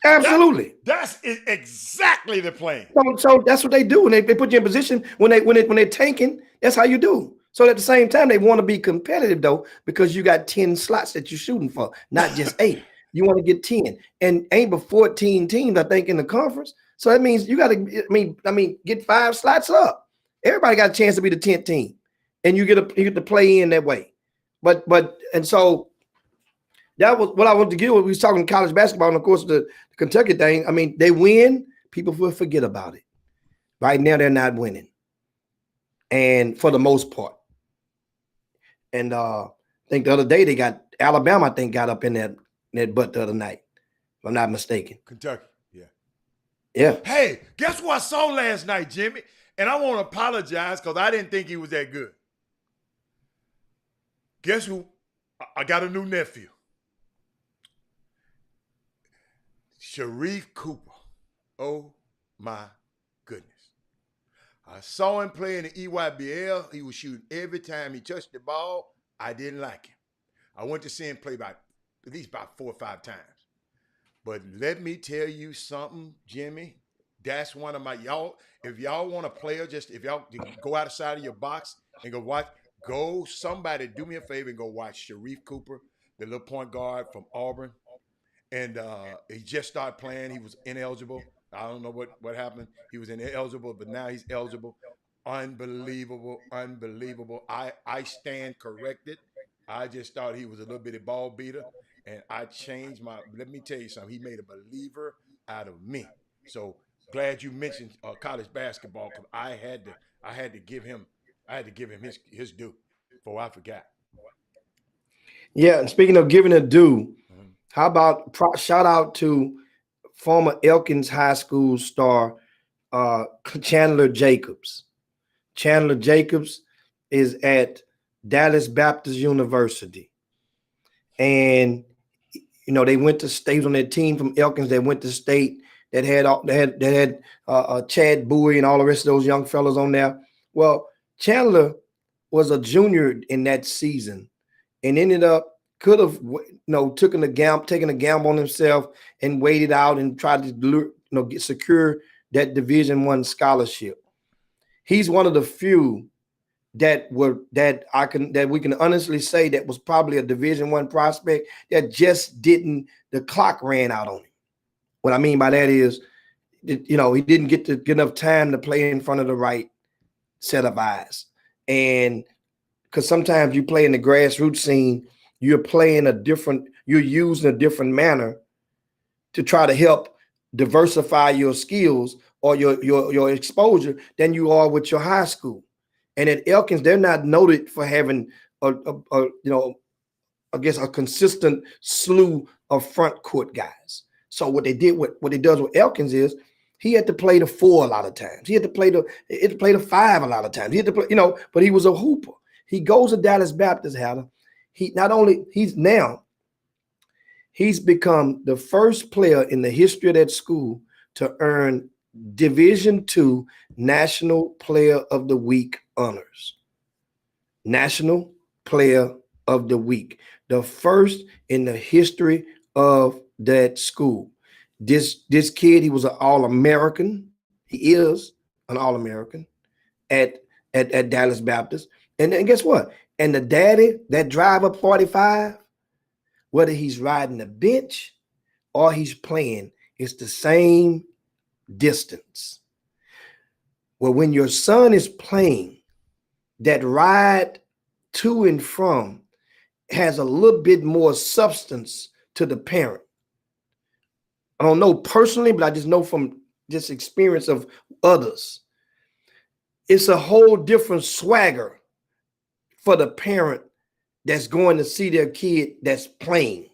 Absolutely. That's exactly the plan. So that's what they do. And they put you in position when they're tanking. That's how you do. So at the same time, they want to be competitive though, because you got 10 slots that you're shooting for, not just 8. You want to get 10, and ain't but 14 teams, I think, in the conference. So that means you got to, I mean, get 5 slots up. Everybody got a chance to be the 10th team, and you get to play in that way. And so that was what I wanted to get. We was talking college basketball, and of course the Kentucky thing. I mean, they win, people will forget about it. Right now, they're not winning, and for the most part. And I think the other day they got Alabama. I think got up in that butt the other night, if I'm not mistaken. Kentucky, yeah. Yeah. Hey, guess what I saw last night, Jimmy? And I want to apologize because I didn't think he was that good. Guess who? I got a new nephew. Sharif Cooper. Oh, my I saw him play in the EYBL. He was shooting every time he touched the ball. I didn't like him. I went to see him play at least about 4 or 5 times. But let me tell you something, Jimmy. That's one of my y'all. If y'all want a player, just if y'all go outside of your box and go watch, somebody do me a favor and go watch Sharif Cooper, the little point guard from Auburn. And he just started playing. He was ineligible. I don't know what happened. He was ineligible, but now he's eligible. Unbelievable, unbelievable. I stand corrected. I just thought he was a little bitty ball beater, and I changed my. Let me tell you something. He made a believer out of me. So glad you mentioned college basketball because I had to give him his due before I forgot. Yeah, and speaking of giving a due, how about shout out to former Elkins High School star Chandler Jacobs. Chandler Jacobs is at Dallas Baptist University, and they went to state on their team from Elkins. They went to state that had Chad Bowie and all the rest of those young fellas on there. Well, Chandler was a junior in that season, and ended up could have taken a gamble on himself and waited out and tried to secure that Division I scholarship. He's one of the few that we can honestly say that was probably a Division I prospect that just the clock ran out on him. What I mean by that is, he didn't get enough time to play in front of the right set of eyes. And because sometimes you play in the grassroots scene, you're using a different manner to try to help diversify your skills or your exposure than you are with your high school. And at Elkins, they're not noted for having a consistent slew of front court guys. So what he does with Elkins is he had to play the 4 a lot of times. He had to play the 5 a lot of times. He had to play, but he was a hooper. He goes to Dallas Baptist, Hatter. He's become the first player in the history of that school to earn Division II National Player of the Week honors. National Player of the Week, the first in the history of that school. This kid, he was an All-American. He is an All-American at Dallas Baptist. And guess what? And the daddy that drive up 45, whether he's riding the bench or he's playing, it's the same distance. Well, when your son is playing, that ride to and from has a little bit more substance to the parent. I don't know personally, but I just know from just experience of others. It's a whole different swagger for the parent that's going to see their kid that's playing,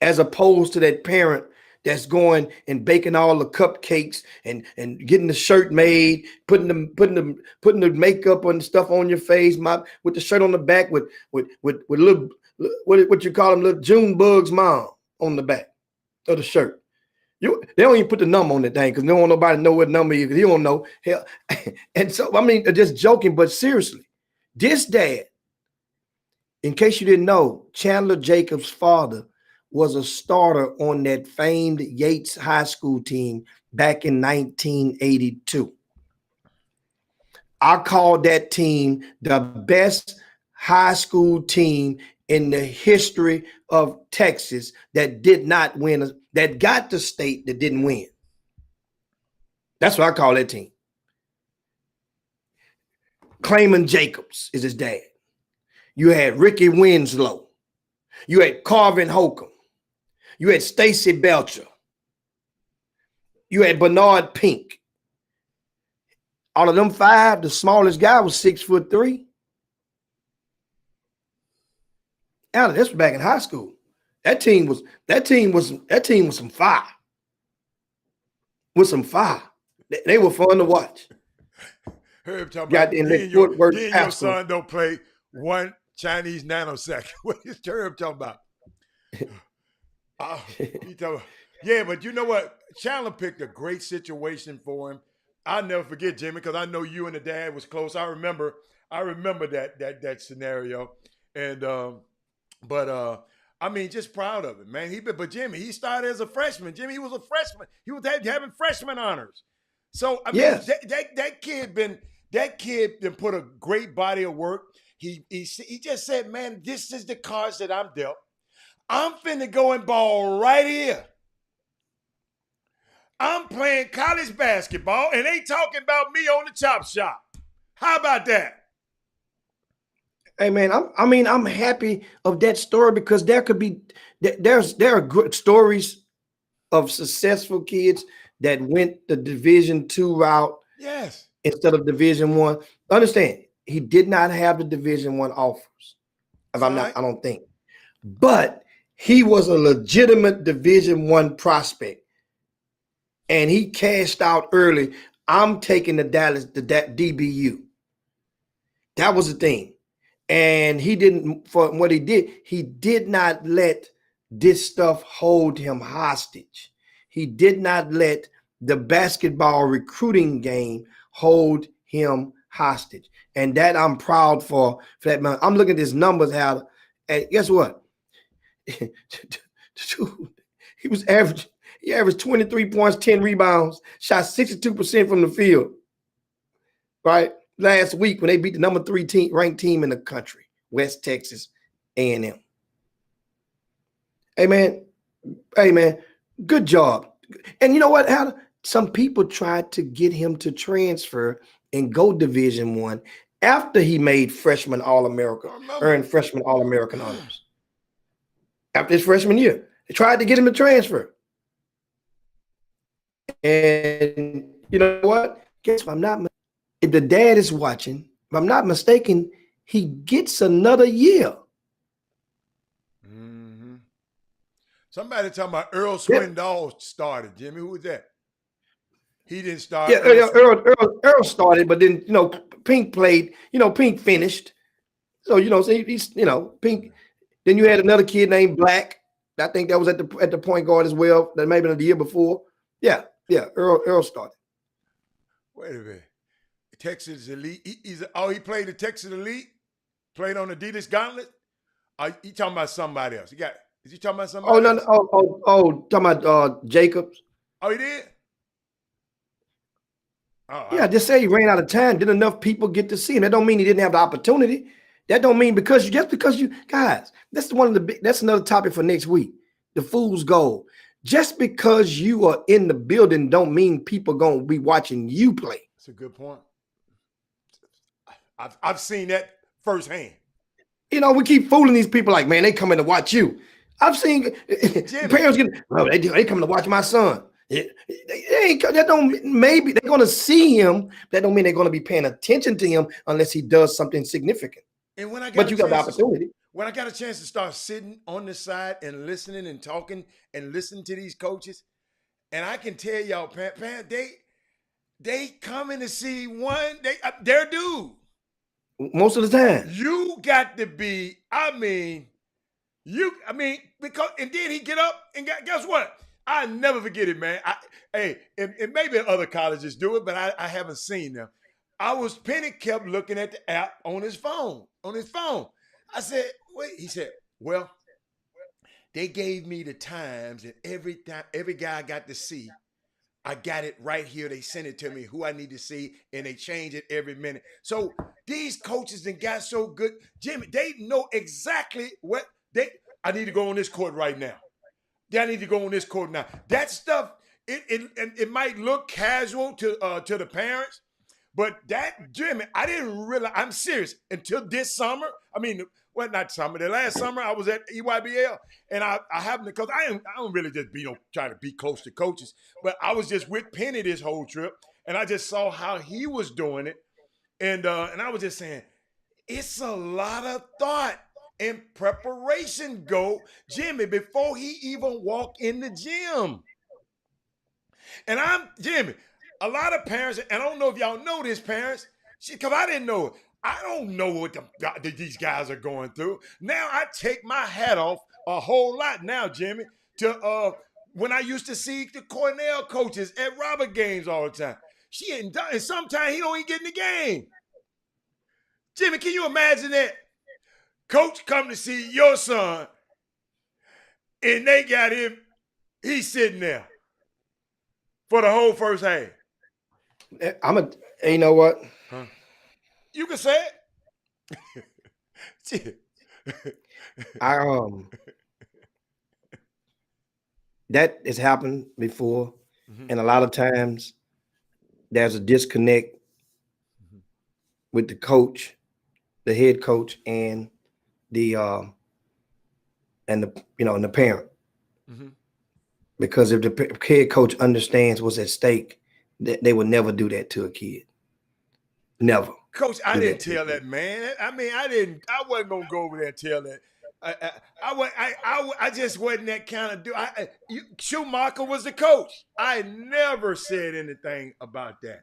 as opposed to that parent that's going and baking all the cupcakes and getting the shirt made, putting the makeup and stuff on your face, with the shirt on the back with little, what you call them, little June bugs mom on the back of the shirt. They don't even put the number on the thing because no one nobody know what number is because he don't know. Hell, and so I mean, just joking, but seriously, this dad, in case you didn't know, Chandler Jacobs' father was a starter on that famed Yates High School team back in 1982. I called that team the best high school team in the history of Texas that did not win, that got the state that didn't win. That's what I call that team. Clayman Jacobs is his dad. You had Ricky Winslow. You had Carvin Holcomb. You had Stacy Belcher. You had Bernard Pink. Out of them 5, the smallest guy was 6'3". Alan, this was back in high school. That team was some fire. With some fire. They were fun to watch. Herb talking about your son don't play 1 Chinese nanosecond. What is Herb talking about? Yeah, but you know what? Chandler picked a great situation for him. I'll never forget, Jimmy, because I know you and the dad was close. I remember that scenario. And but I mean, just proud of it, man. But Jimmy, he started as a freshman. Jimmy, he was a freshman. He was having freshman honors. So I mean, Yes. that kid been put a great body of work. He just said, man, this is the cards that I'm dealt. I'm finna go and ball right here. I'm playing college basketball, and they talking about me on the chop shop. How about that? Hey man, I'm happy of that story because there are good stories of successful kids that went the Division II route, yes, instead of Division I. Understand, he did not have the Division I offers. I don't think, but he was a legitimate Division I prospect, and he cashed out early. I'm taking the DBU. That was the thing. And he didn't, for what he did not let this stuff hold him hostage. He did not let the basketball recruiting game hold him hostage. And that I'm proud for that man. I'm looking at his numbers, Hal, and guess what? He averaged 23 points, 10 rebounds, shot 62% from the field. Right? Last week when they beat the number 3 ranked team in the country, West Texas A&M. Hey man, good job. And you know what, Hal? Some people tried to get him to transfer and go Division I after he made freshman All-American, earned freshman All-American honors. After his freshman year, they tried to get him to transfer. And you know what? Guess what? If the dad is watching, if I'm not mistaken, he gets another year. Mm-hmm. Somebody talking about Earl Swindoll started. Jimmy, who was that? He didn't start. Yeah, Earl started, but then Pink played. Pink finished. So so he's Pink. Then you had another kid named Black. I think that was at the point guard as well. That maybe the year before. Yeah. Earl started. Wait a minute. Texas Elite. He played the Texas Elite. Played on Adidas Gauntlet. He talking about somebody else. Is he talking about somebody else? Talking about Jacobs. Oh, he did? Yeah, just say he ran out of time. Did enough people get to see him? That don't mean he didn't have the opportunity. That don't mean because you guys. That's another topic for next week. The fool's gold. Just because you are in the building don't mean people gonna be watching you play. That's a good point. I've seen that firsthand. We keep fooling these people like, man, they coming to watch you. I've seen parents they coming to watch my son. Maybe they're gonna see him. That don't mean they're gonna be paying attention to him unless he does something significant. And when you got the opportunity. When I got a chance to start sitting on the side and listening and talking and listening to these coaches, and I can tell y'all, Pan, they coming to see their dude. Most of the time. You got to be, because, and then he get up and guess what? I never forget it, man. And maybe other colleges do it, but I haven't seen them. Penny kept looking at the app on his phone. I said, wait, he said, well, they gave me the times and every guy I got to see, I got it right here. They sent it to me, who I need to see, and they change it every minute. So these coaches that got so good, Jimmy, they know exactly what I need to go on this court right now. I need to go on this court now. That stuff, it might look casual to the parents, but that, Jimmy, I didn't realize, I'm serious, until this summer. Not summer, the last summer I was at EYBL, and I happened to, because I don't really just be trying to be close to coaches, but I was just with Penny this whole trip, and I just saw how he was doing it, and I was just saying, it's a lot of thought and preparation Jimmy, before he even walked in the gym. And Jimmy, a lot of parents, and I don't know if y'all know this, parents, because I didn't know it. I don't know what these guys are going through. Now I take my hat off a whole lot now, Jimmy, to when I used to see the Cornell coaches at Robert games all the time. She ain't done. And sometimes he don't even get in the game. Jimmy, can you imagine that? Coach come to see your son, and they got him. He's sitting there for the whole first half. You know what? Huh? You can say it. That has happened before, and a lot of times there's a disconnect with the coach, the head coach, and the parent. Because if the head coach understands what's at stake, they would never do that to a kid. Never. Coach, I didn't tell that man. I mean, I wasn't gonna go over there and tell that. I just wasn't that kind of dude. Schumacher was the coach. I never said anything about that.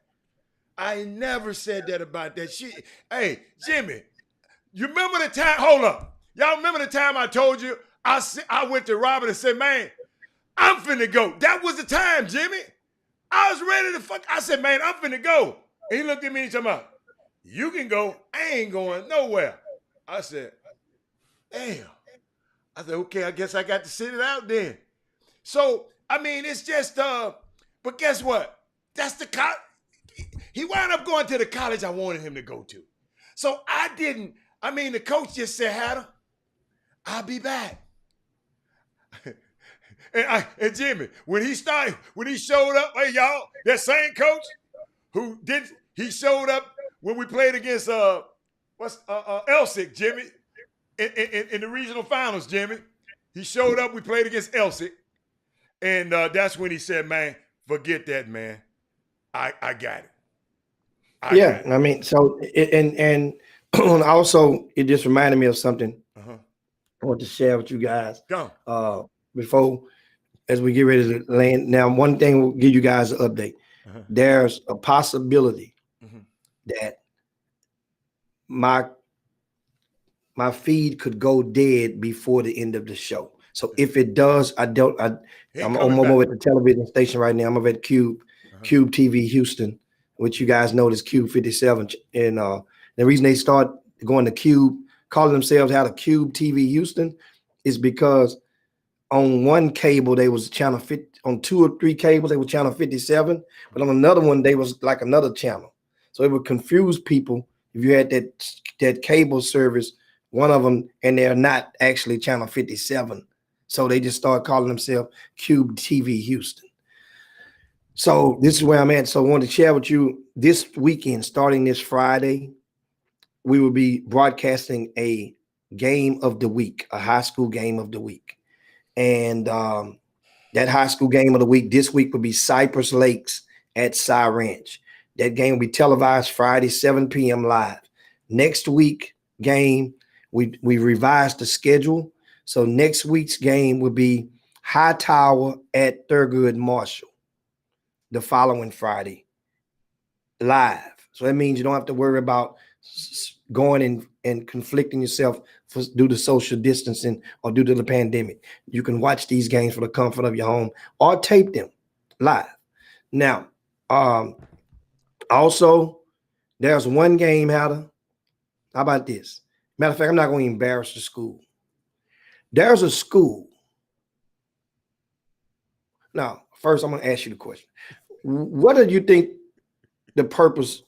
I never said that about that. Hey, Jimmy, you remember the time? Hold up. Y'all remember the time I told you I went to Robert and said, man, I'm finna go. That was the time, Jimmy. I was ready to fuck. I said, man, I'm finna go. And he looked at me and told me, you can go. I ain't going nowhere. I said, damn. I said, okay, I guess I got to sit it out then. So, I mean, it's just, but guess what? That's the he wound up going to the college I wanted him to go to. So the coach just said, Hatter, I'll be back. And Jimmy, when he showed up, hey y'all, that same coach he showed up when we played against Elsick, Jimmy, in the regional finals, Jimmy. He showed up, we played against Elsick, and that's when he said, man, forget that, man. I got it. I mean, so and also it just reminded me of something I want to share with you guys. Before, as we get ready to land. Now, one thing will give you guys an update. There's a possibility that my feed could go dead before the end of the show. So if it does, I'm over at the television station right now. I'm over at Cube TV Houston, which you guys know is Cube 57. And the reason they start going to Cube, calling themselves out of Cube TV Houston, is because on one cable they was channel 50, on 2 or 3 cables they were channel 57, but on another one they was like another channel. So it would confuse people if you had that cable service, one of them, and they're not actually channel 57. So they just start calling themselves Cube TV Houston. So this is where I'm at. So I wanted to share with you this weekend, starting this Friday, we will be broadcasting a game of the week, a high school game of the week. And that high school game of the week this week will be Cypress Lakes at Cy Ranch. That game will be televised Friday, 7 p.m. live. Next week game, we revised the schedule. So next week's game will be Hightower at Thurgood Marshall the following Friday live. So that means you don't have to worry about going and conflicting yourself due to social distancing or due to the pandemic. You can watch these games for the comfort of your home or tape them live. Now, also, there's one game, Hatter. How about this? Matter of fact, I'm not going to embarrass the school. There's a school. Now, first, I'm going to ask you the question. What do you think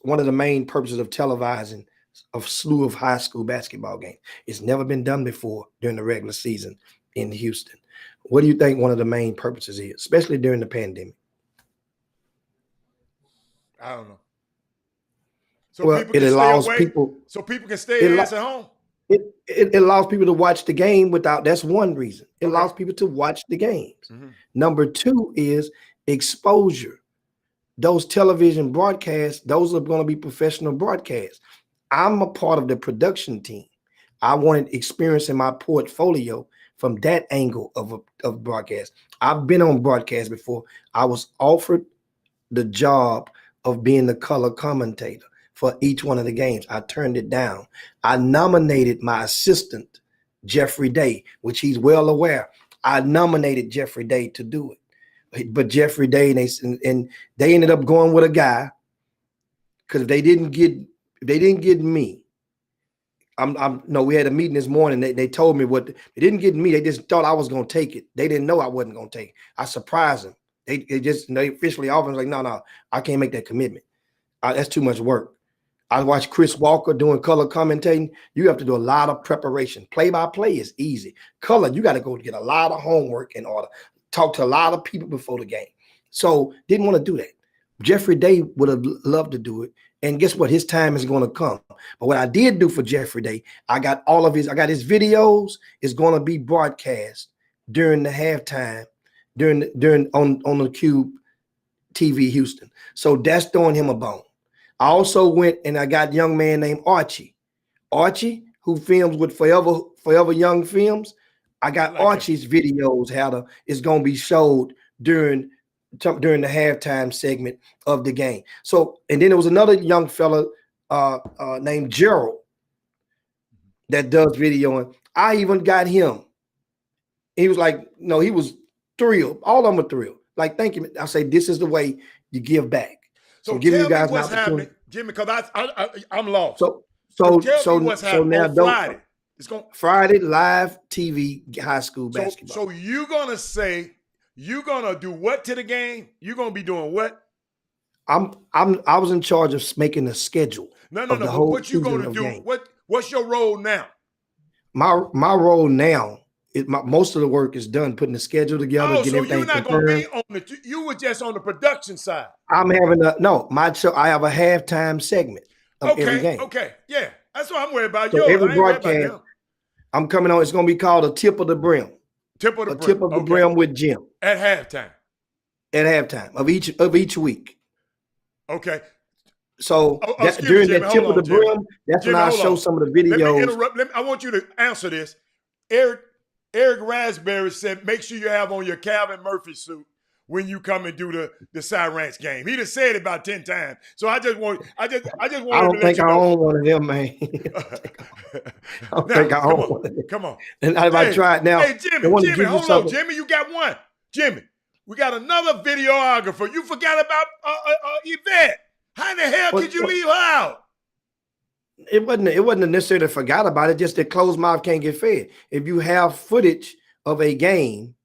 one of the main purposes of televising a slew of high school basketball games? It's never been done before during the regular season in Houston. What do you think one of the main purposes is, especially during the pandemic? I don't know. So it allows people. So people can stay at home. It allows people to watch the game without. That's one reason. It allows people to watch the games. Number 2 is exposure. Those television broadcasts, those are going to be professional broadcasts. I'm a part of the production team. I wanted experience in my portfolio from that angle of broadcast. I've been on broadcast before. I was offered the job of being the color commentator for each one of the games. I turned it down. I nominated my assistant, Jeffrey Day, which he's well aware. I nominated Jeffrey Day to do it. But Jeffrey Day, and they ended up going with a guy Because if they didn't get me, no, we had a meeting this morning. They told me what they didn't get me. They just thought I was gonna take it. They didn't know I wasn't gonna take it. I surprised them. They officially offered. Like, no, I can't make that commitment. That's too much work. I watched Chris Walker doing color commentating. You have to do a lot of preparation. Play-by-play is easy. Color, you got to go get a lot of homework in order. Talk to a lot of people before the game. So didn't want to do that. Jeffrey Day would have loved to do it. And guess what? His time is going to come. But what I did do for Jeffrey Day, I got his videos. It's going to be broadcast during the halftime, on the Cube TV Houston. So that's throwing him a bone. I also went and I got a young man named Archie, who films with Forever Young Films. I got Archie's videos. It's going to be showed during the halftime segment of the game. So, and then there was another young fella named Gerald that does videoing. I even got him. He was like, no, he was thrilled. All of them are thrilled. Like, thank you. I say, this is the way you give back. So give you guys what's happening, Jimmy, because I'm lost. So what's happening now on Friday. It's Friday live TV high school basketball. So you're gonna say you're gonna do what to the game? You're gonna be doing what? I was in charge of making a schedule. No. What you gonna do? What's your role now? My role now. Most of the work is done, putting the schedule together. Oh, so you're not going to be on you were just on the production side. I'm having my show. I have a halftime segment of every game. Okay, yeah, that's what I'm worried about. So every broadcast, I'm coming on. It's going to be called a tip of the brim. Tip of the brim with Jim at halftime. At halftime of each week. Okay. So during that tip of the brim, that's when I show some of the videos. Let me interrupt. I want you to answer this, Eric Raspberry said, make sure you have on your Calvin Murphy suit when you come and do the Sirens game. He just said it about 10 times. So I just want I don't think I own one of them, man. I don't think I own one of them. Come on. And if I try it now. Hey, Jimmy, hold on, Jimmy. You got one. Jimmy, we got another videographer. You forgot about Yvette. How in the hell could you leave her out? It wasn't necessarily forgot about it, just that closed mouth can't get fed. If you have footage of a game,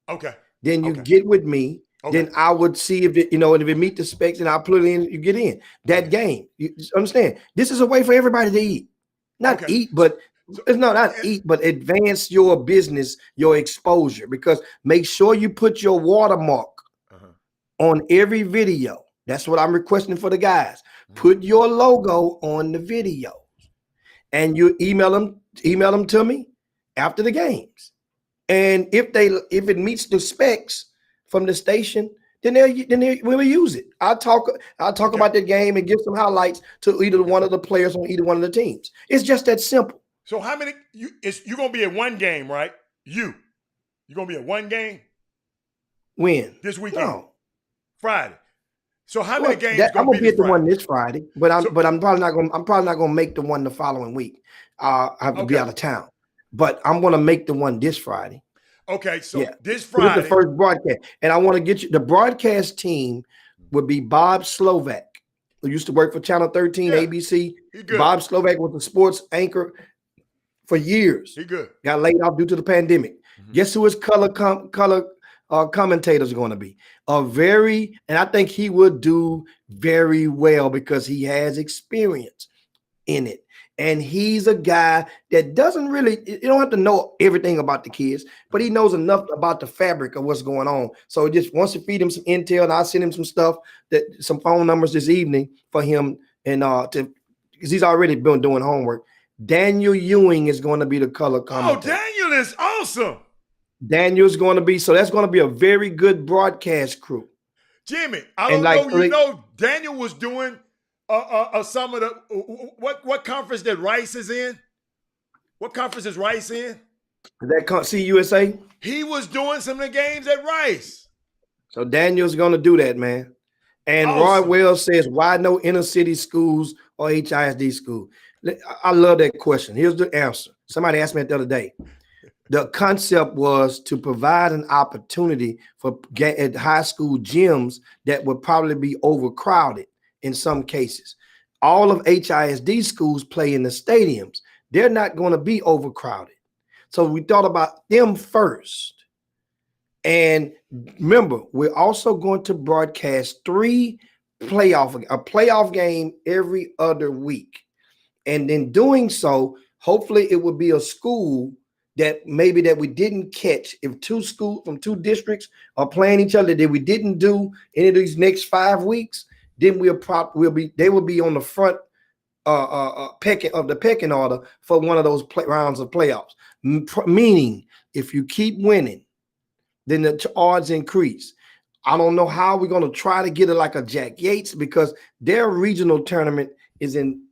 then you get with me. Then I would see if it, and if it meet the specs, and I'll put it in, you get in that game. You understand? This is a way for everybody to eat. Not eat, but it's not eat, but advance your business, your exposure, because make sure you put your watermark on every video. That's what I'm requesting for the guys. Put your logo on the video. And you email them to me after the games. And if it meets the specs from the station, then we'll use it. I'll talk about the game and give some highlights to either one of the players on either one of the teams. It's just that simple. So how many you're gonna be at one game, right? You're gonna be at one game? When? This weekend. No. Friday. So how many games? I'm gonna be at the one this Friday, but I'm probably not gonna make the one the following week. I have to be out of town, but I'm gonna make the one this Friday. Okay, so this Friday, the first broadcast, and I want to get you. The broadcast team would be Bob Slovak, who used to work for Channel 13, ABC. Bob Slovak was the sports anchor for years. He good. Got laid off due to the pandemic. Guess who his color commentators are going to be? And I think he would do very well because he has experience in it. And he's a guy that doesn't really, you don't have to know everything about the kids, but he knows enough about the fabric of what's going on. So just wants to feed him some intel, and I'll send him some stuff, some phone numbers this evening for him, and because he's already been doing homework. Daniel Ewing is going to be the color commentator. Oh, Daniel is awesome. Daniel's going to be, so that's going to be a very good broadcast crew. Jimmy, I don't know, you know, Daniel was doing some of the, what conference that Rice is in? What conference is Rice in? That CUSA? He was doing some of the games at Rice. So Daniel's going to do that, man. And Roy Wells says, why no inner city schools or HISD school? I love that question. Here's the answer. Somebody asked me that the other day. The concept was to provide an opportunity for at high school gyms that would probably be overcrowded in some cases. all of HISD schools play in the stadiums. They're not going to be overcrowded. So we thought about them first. And remember, we're also going to broadcast a playoff game every other week. And in doing so, hopefully it would be a school that we didn't catch. If two schools from two districts are playing each other that we didn't do any of these next 5 weeks, then they will be on the front pecking order for one of those rounds of playoffs. Meaning, if you keep winning, then the odds increase. I don't know how we're going to try to get it like a Jack Yates, because their regional tournament is in.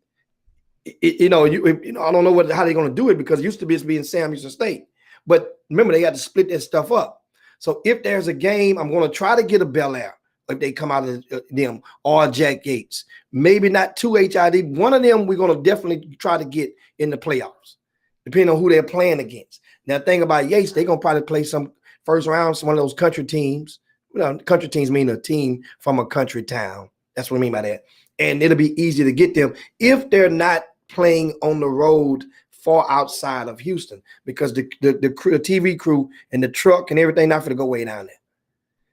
I don't know how they're going to do it, because it used to be in Sam Houston State. But remember, they got to split that stuff up. So if there's a game, I'm going to try to get a Bel Air if they come out of them, or Jack Yates. Maybe not two HID. One of them we're going to definitely try to get in the playoffs, depending on who they're playing against. Now, the thing about Yates, they're going to probably play some first round, one of those country teams. Country teams mean a team from a country town. That's what I mean by that. And it'll be easy to get them if they're not playing on the road far outside of Houston, because the TV crew and the truck and everything not going to go way down there.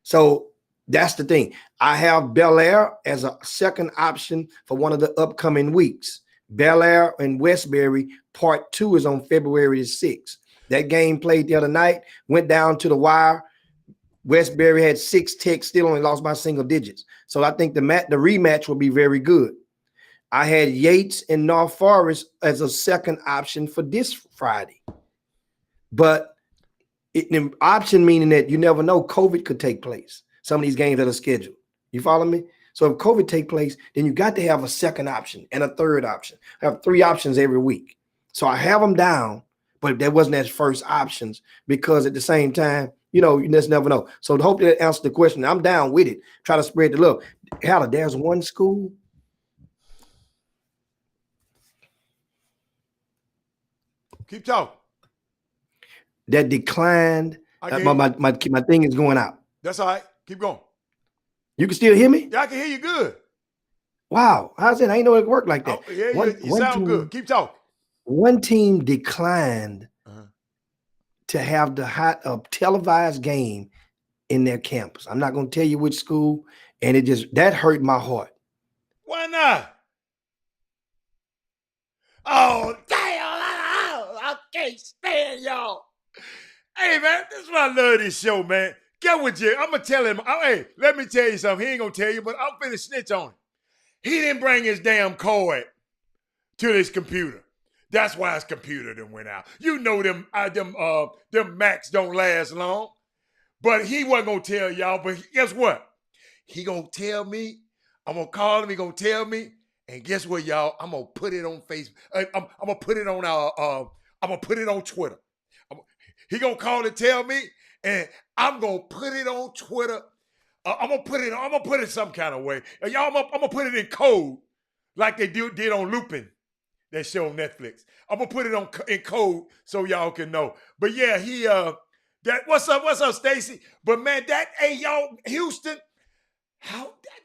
So that's the thing. I have Bel Air as a second option for one of the upcoming weeks. Bel Air and Westbury part 2 is on February the 6th. That game played the other night, went down to the wire. Westbury had 6 ticks, still only lost by single digits. So I think the rematch will be very good. I had Yates and North Forest as a second option for this Friday. But the option meaning that you never know, COVID could take place. Some of these games that are scheduled. You follow me? So if COVID take place, then you got to have a second option and a third option. I have 3 options every week. So I have them down, but that wasn't as first options, because at the same time, you just never know. So hopefully that answers the question. I'm down with it. Try to spread the love. Hell, there's one school. Keep talking. That declined. My thing is going out. That's all right. Keep going. You can still hear me? Yeah, I can hear you good. Wow. How's it? I didn't know it worked like that. Oh, yeah, you sound good. Keep talking. One team declined to have the televised game in their campus. I'm not going to tell you which school, and that hurt my heart. Why not? Oh, damn. I can't stand y'all. Hey, man, this is why I love this show, man. Get with you. I'm going to tell him. Hey, let me tell you something. He ain't going to tell you, but I'm finna snitch on him. He didn't bring his damn cord to this computer. That's why his computer done went out. You know them Macs don't last long. But he wasn't going to tell y'all. But guess what? He going to tell me. I'm going to call him. He going to tell me. And guess what, y'all? I'm going to put it on Facebook. I'm going to put it on I'm going to put it on Twitter. He going to call and tell me. And I'm going to put it on Twitter. I'm going to put it some kind of way. Y'all, I'm going to put it in code like they did on Lupin, that show on Netflix. I'm going to put it in code so y'all can know. But yeah, what's up, Stacy? But man, y'all, Houston,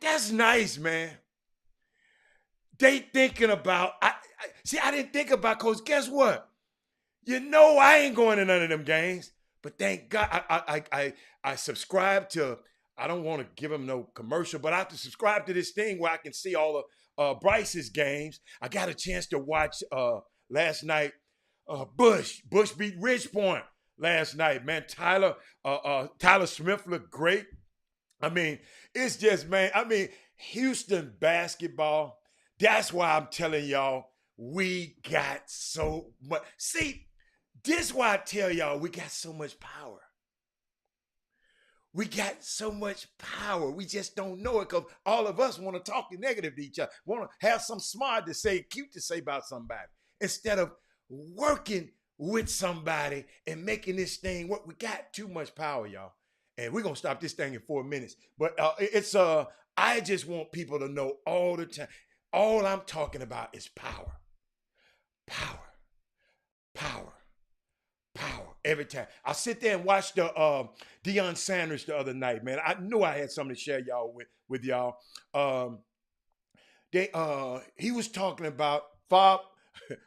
that's nice, man. They thinking about, I didn't think about, because guess what? I ain't going to none of them games. But thank God, I subscribe to, I don't want to give him no commercial, but I have to subscribe to this thing where I can see all of Bryce's games. I got a chance to watch last night, Bush beat Ridgepoint last night, man. Tyler Smith looked great. I mean, it's just, man, Houston basketball, that's why I'm telling y'all, we got so much. See, this is why I tell y'all we got so much power. We got so much power. We just don't know it, because all of us want to talk negative to each other, want to have some smart to say, cute to say about somebody, instead of working with somebody and making this thing work. We got too much power, y'all. And we're going to stop this thing in 4 minutes. But I just want people to know all the time, all I'm talking about is power. Power. Power. Power. Every time. I sit there and watch the Deion Sanders the other night, man. I knew I had something to share y'all with y'all. he was talking about Fob.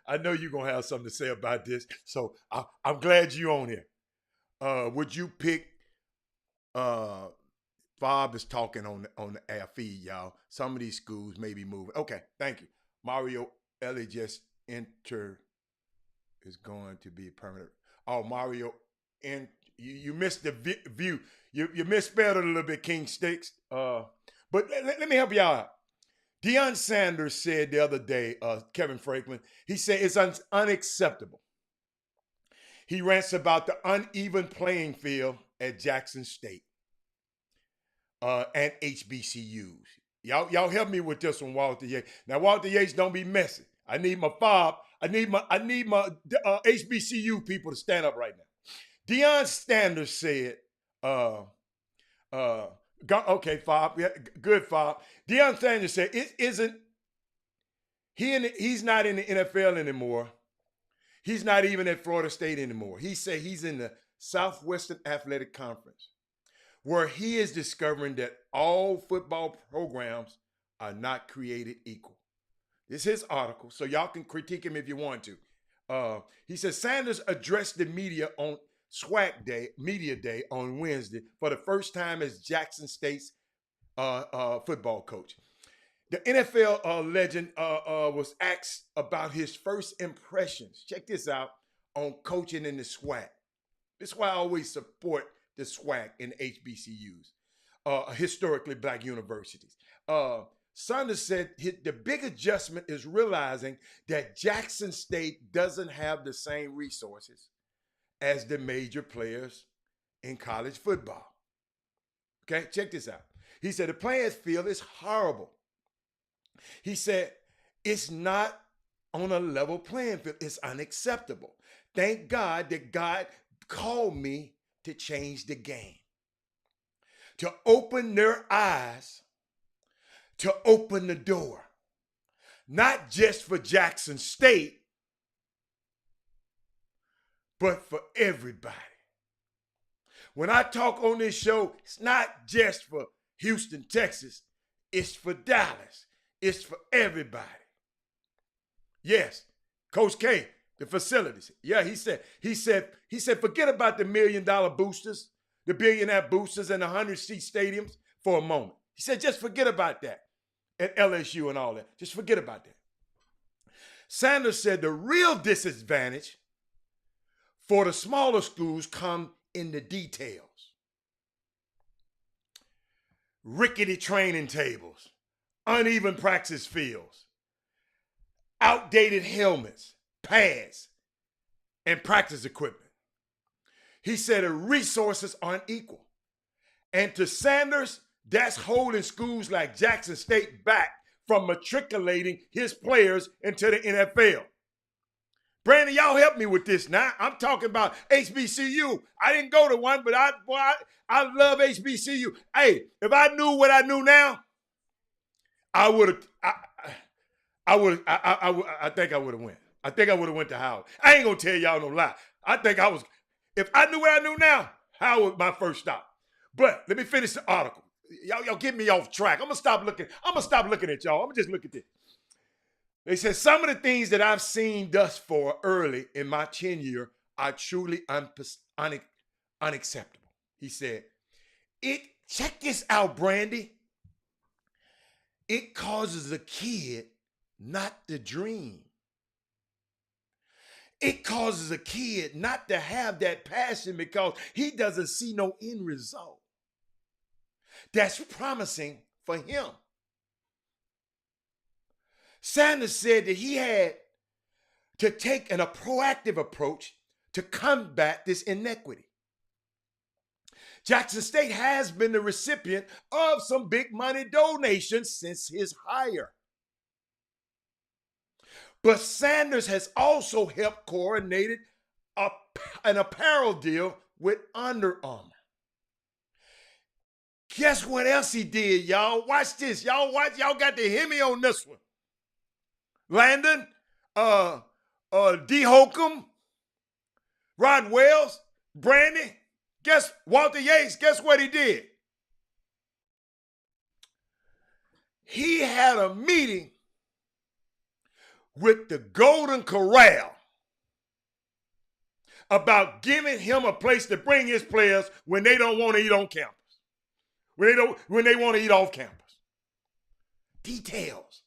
I know you're gonna have something to say about this, so I'm glad you on here. Would you pick? Fob is talking on the air feed, y'all. Some of these schools may be moving. Okay, thank you. Mario Ellie just entered is going to be permanent. Oh, Mario, and you missed the view. You misspelled it a little bit, King Sticks. But let me help y'all out. Deion Sanders said the other day, Kevin Franklin, he said it's unacceptable. He rants about the uneven playing field at Jackson State and HBCUs. Y'all help me with this one, Walter Yates. Now, Walter Yates, don't be messy. I need my Fob. I need my HBCU people to stand up right now. Deion Sanders said, okay, Fob, yeah, good, Fob. Deion Sanders said it isn't. He's not in the NFL anymore. He's not even at Florida State anymore. He said he's in the Southwestern Athletic Conference, where he is discovering that all football programs are not created equal. This is his article, so y'all can critique him if you want to. He says Sanders addressed the media on SWAC Day, Media Day on Wednesday for the first time as Jackson State's football coach. The NFL legend was asked about his first impressions. Check this out on coaching in the SWAC. This is why I always support the SWAC and HBCUs, historically black universities. Sanders said the big adjustment is realizing that Jackson State doesn't have the same resources as the major players in college football. Okay, check this out. He said the playing field is horrible. He said it's not on a level playing field. It's unacceptable. Thank God that God called me to change the game, to open their eyes, to open the door, not just for Jackson State, but for everybody. When I talk on this show, it's not just for Houston, Texas. It's for Dallas. It's for everybody. Yes, Coach K, the facilities. Yeah, he said, forget about the $1 million boosters, the billionaire boosters and the 100-seat stadiums for a moment. He said, just forget about that at LSU and all that. Just forget about that. Sanders said the real disadvantage for the smaller schools come in the details. Rickety training tables, uneven practice fields, outdated helmets, pads, and practice equipment. He said the resources aren't equal. And to Sanders, that's holding schools like Jackson State back from matriculating his players into the NFL. Brandon, y'all help me with this now. I'm talking about HBCU. I didn't go to one, but I love HBCU. Hey, if I knew what I knew now, I think I would have went. I think I would have went to Howard. I ain't gonna tell y'all no lie. If I knew what I knew now, Howard my first stop. But let me finish the article. Y'all get me off track. I'm gonna stop looking at y'all. I'm gonna just look at this. They said some of the things that I've seen thus far early in my tenure are truly unacceptable. He said, check this out, Brandy. It causes a kid not to dream. It causes a kid not to have that passion because he doesn't see no end result that's promising for him. Sanders said that he had to take a proactive approach to combat this inequity. Jackson State has been the recipient of some big money donations since his hire. But Sanders has also helped coordinate an apparel deal with Under Armour. Guess what else he did, y'all? Watch this. Y'all got to hear me on this one. Landon, D. Holcomb, Rod Wells, Brandy, Walter Yates, guess what he did? he had a meeting with the Golden Corral about giving him a place to bring his players when they don't want to eat on campus. When they want to eat off campus. Details.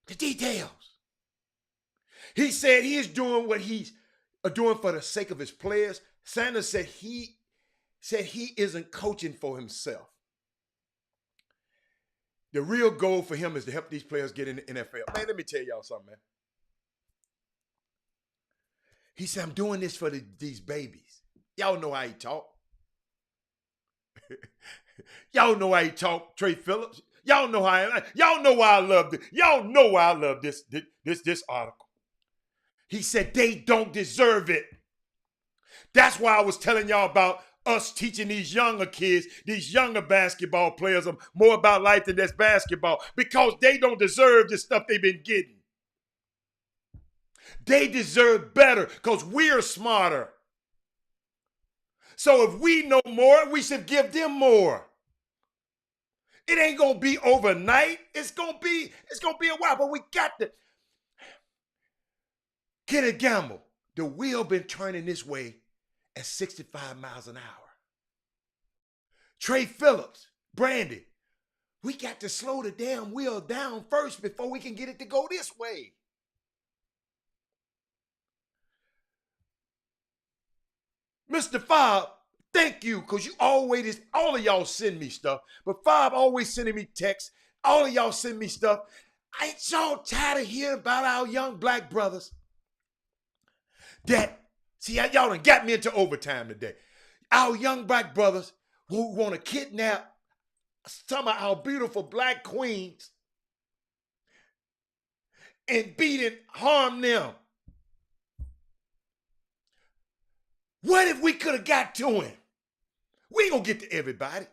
The details. He said he is doing what he's doing for the sake of his players. Sanders said he isn't coaching for himself. The real goal for him is to help these players get in the NFL. Man, let me tell y'all something, man. He said, I'm doing this for these babies. Y'all know how he talk. Y'all know how he talk, Trey Phillips. Y'all know y'all know why I love this. Y'all know why I love this article. He said they don't deserve it. That's why I was telling y'all about us teaching these younger kids, these younger basketball players more about life than just basketball, because they don't deserve the stuff they've been getting. They deserve better because we're smarter. So if we know more, we should give them more. It ain't gonna be overnight. It's gonna be a while, but we got to get a gamble. The wheel been turning this way at 65 miles an hour. Trey Phillips, Brandy, we got to slow the damn wheel down first before we can get it to go this way. Mr. Fob, thank you, because you always, all of y'all send me stuff, but Fob always sending me texts. All of y'all send me stuff. Ain't y'all tired of hearing about our young black brothers? See, y'all done got me into overtime today. Our young black brothers who want to kidnap some of our beautiful black queens and beat and harm them. What if we could have got to him? We ain't gonna get to everybody.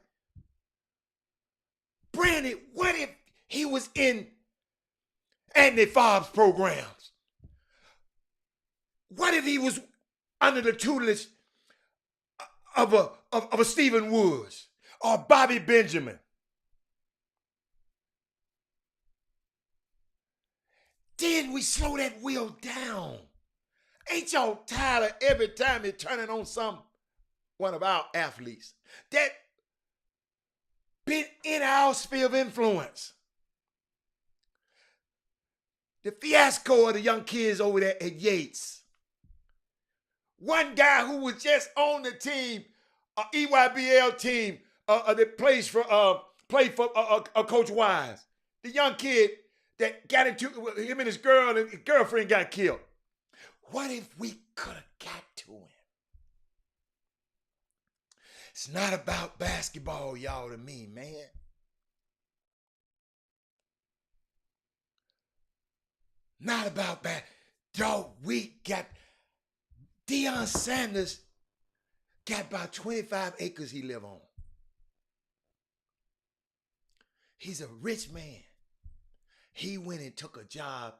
Brandon, what if he was in Anthony Fobbs' programs? What if he was under the tutelage of a Stephen Woods or Bobby Benjamin? Then we slow that wheel down. Ain't y'all tired of every time you're turning on one of our athletes that been in our sphere of influence? The fiasco of the young kids over there at Yates. One guy who was just on the team, EYBL team, that played for Coach Wise. The young kid that got into him and his girlfriend got killed. What if we could have got to him? It's not about basketball, y'all, to me, man. Not about dog. We got Deion Sanders got about 25 acres he live on. He's a rich man. He went and took a job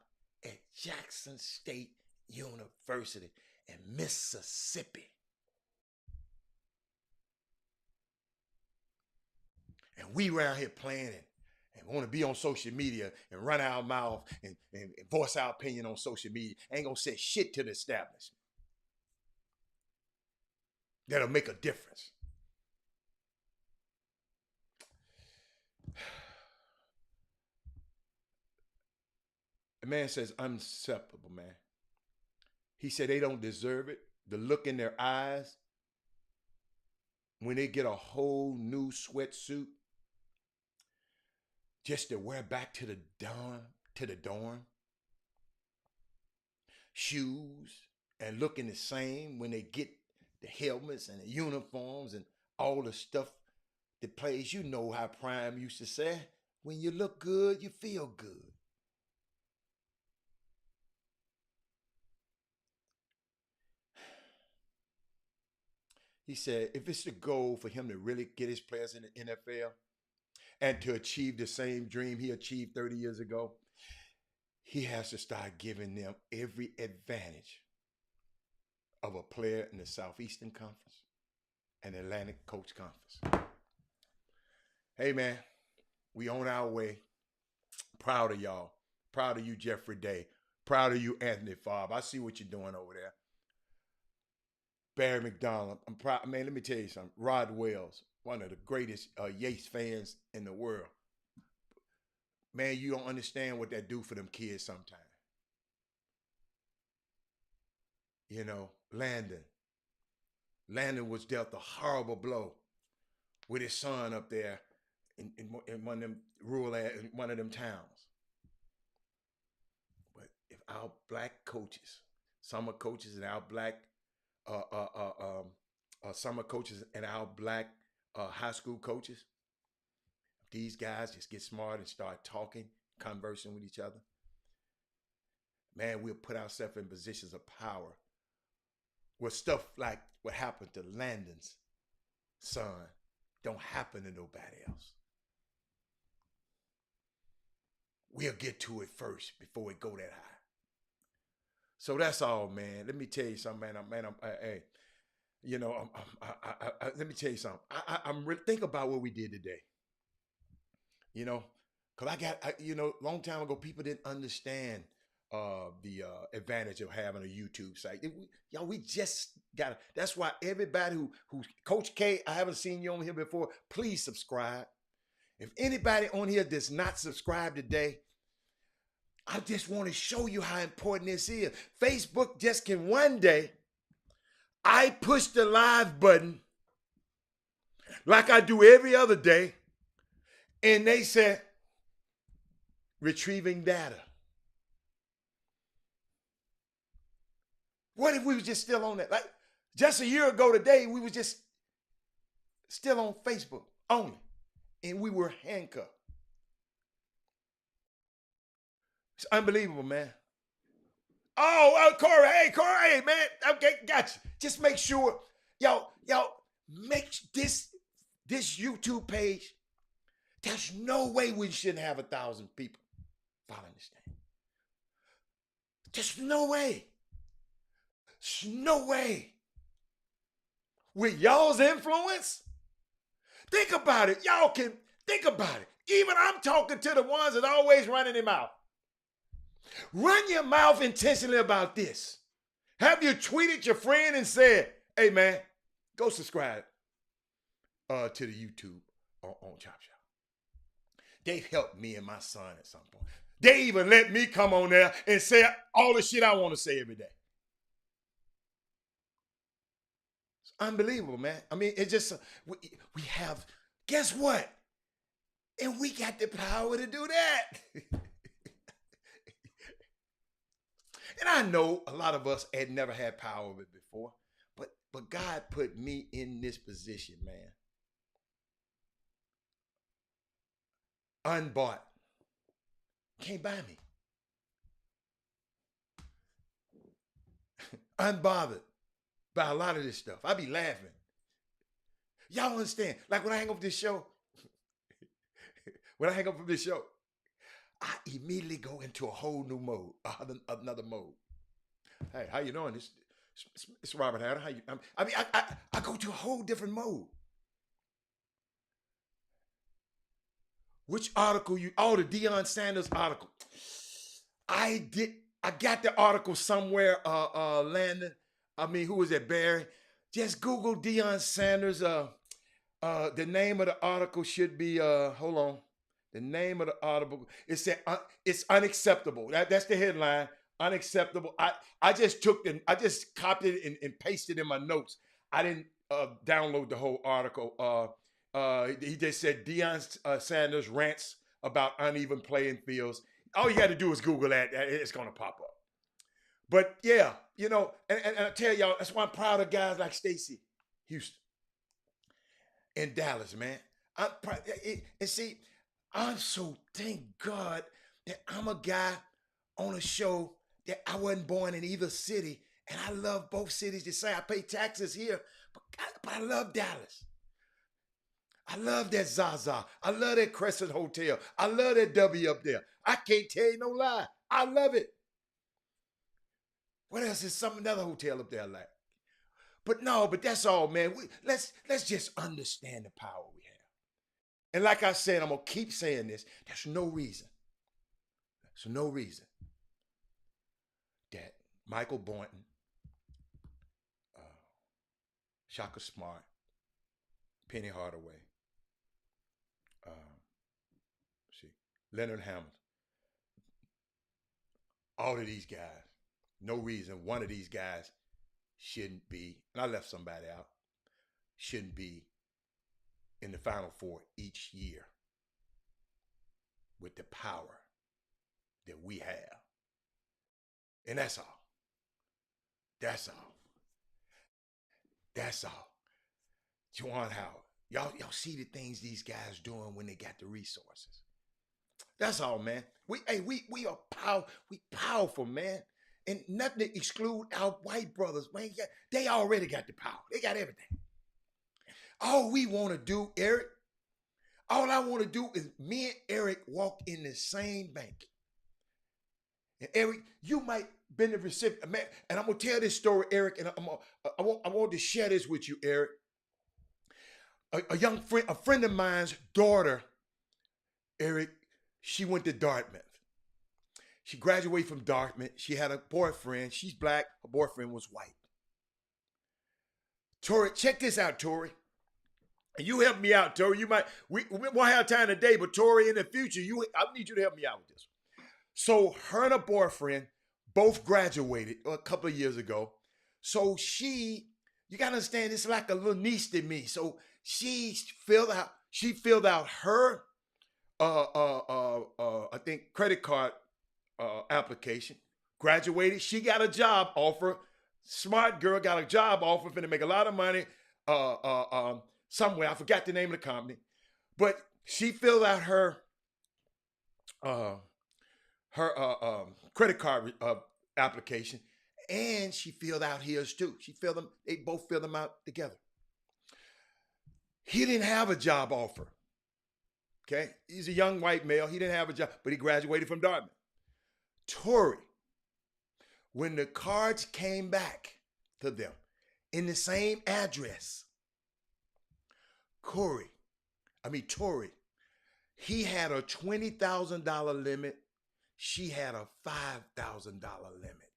at Jackson State University in Mississippi. And we around here playing and want to be on social media and run our mouth and voice our opinion on social media. Ain't gonna say shit to the establishment that'll make a difference. The man says unacceptable, man. He said they don't deserve it. The look in their eyes when they get a whole new sweatsuit just to wear back to the dorm. Shoes and looking the same when they get the helmets and the uniforms and all the stuff that plays. You know how Prime used to say, when you look good, you feel good. He said, if it's the goal for him to really get his players in the NFL and to achieve the same dream he achieved 30 years ago, he has to start giving them every advantage of a player in the Southeastern Conference and Atlantic Coast Conference. Hey, man, we on our way. Proud of y'all. Proud of you, Jeffrey Day. Proud of you, Anthony Favre. I see what you're doing over there. Barry McDonald. I'm proud. Man, let me tell you something. Rod Wells, one of the greatest Yates fans in the world. Man, you don't understand what that do for them kids sometimes. You know, Landon. Landon was dealt a horrible blow with his son up there in one of them rural in one of them towns. But if our black coaches, summer coaches, and our black summer coaches and our black high school coaches, these guys just get smart and start talking, conversing with each other, man, we'll put ourselves in positions of power where stuff like what happened to Landon's son don't happen to nobody else. We'll get to it first before it go that high. So that's all, man. Let me tell you something, man. Hey, you know, let me tell you something. I'm really think about what we did today. You know, because long time ago, people didn't understand the advantage of having a YouTube site. We just got. That's why everybody who Coach K, I haven't seen you on here before. Please subscribe. If anybody on here does not subscribe today, I just want to show you how important this is. Facebook just can one day. I push the live button like I do every other day, and they said retrieving data. What if we were just still on that? Like just a year ago today, we were just still on Facebook only, and we were handcuffed. It's unbelievable, man. Oh, Corey, hey, man. Okay, gotcha. Just make sure, y'all make this YouTube page. There's no way we shouldn't have 1,000 people following this thing. Just no way. There's no way. With y'all's influence, think about it. Y'all can think about it. Even I'm talking to the ones that always running their mouth. Run your mouth intentionally about this. Have you tweeted your friend and said, hey, man, go subscribe to the YouTube on Chop Shop. They've helped me and my son at some point. They even let me come on there and say all the shit I want to say every day. It's unbelievable, man. I mean, it's just, we have, guess what? And we got the power to do that. And I know a lot of us had never had power of it before, but God put me in this position, man. Unbought. Can't buy me. Unbothered by a lot of this stuff. I be laughing. Y'all understand? Like when I hang up this show, I immediately go into a whole new mode, another mode. Hey, how you doing? It's Robert Hatter. How you? I go to a whole different mode. Which article you? Oh, the Deion Sanders article. I got the article somewhere. Landon. Who was that? Barry. Just Google Deion Sanders. The name of the article should be. Hold on. The name of the article, it said it's unacceptable. That's the headline. Unacceptable. I just copied it and pasted it in my notes. I didn't download the whole article. He just said Deion Sanders rants about uneven playing fields. All you got to do is Google that. It's gonna pop up. But yeah, and I tell y'all, that's why I'm proud of guys like Stacey Houston in Dallas, man. I'm proud. And see. I'm so thank God that I'm a guy on a show that I wasn't born in either city, and I love both cities the same. I pay taxes here, but I love Dallas. I love that Zaza. I love that Crescent Hotel. I love that W up there. I can't tell you no lie. I love it. What else is another hotel up there like? But that's all, man. Let's just understand the power we have. And like I said, I'm going to keep saying this. There's no reason that Michael Boynton, Shaka Smart, Penny Hardaway, Leonard Hamilton, all of these guys, no reason one of these guys shouldn't be, and I left somebody out, shouldn't be in the Final Four each year with the power that we have. And that's all. That's all. That's all. Juwan Howard, y'all see the things these guys doing when they got the resources. That's all, man. We are powerful, man. And nothing to exclude our white brothers, man. They already got the power. They got everything. All we want to do, Eric, all I want to do is me and Eric walk in the same bank. And Eric, you might been the recipient, man. And I'm gonna tell this story, Eric, and I want to share this with you, Eric. A young friend, a friend of mine's daughter, Eric, she went to Dartmouth. She graduated from Dartmouth. She had a boyfriend. She's black. Her boyfriend was white. Tori, check this out, Tori. And you help me out, Tori. We won't have time today, but Tori, in the future, I need you to help me out with this. So her and her boyfriend both graduated a couple of years ago. So you gotta understand, it's like a little niece to me. So she filled out her I think credit card application, graduated. She got a job offer. Smart girl got a job offer, finna make a lot of money somewhere. I forgot the name of the company, but she filled out her credit card application, and she filled out his too. They both filled them out together. He didn't have a job offer. Okay, he's a young white male. He didn't have a job, but he graduated from Dartmouth. Tori, when the cards came back to them in the same address, Tori, he had a $20,000 limit. She had a $5,000 limit.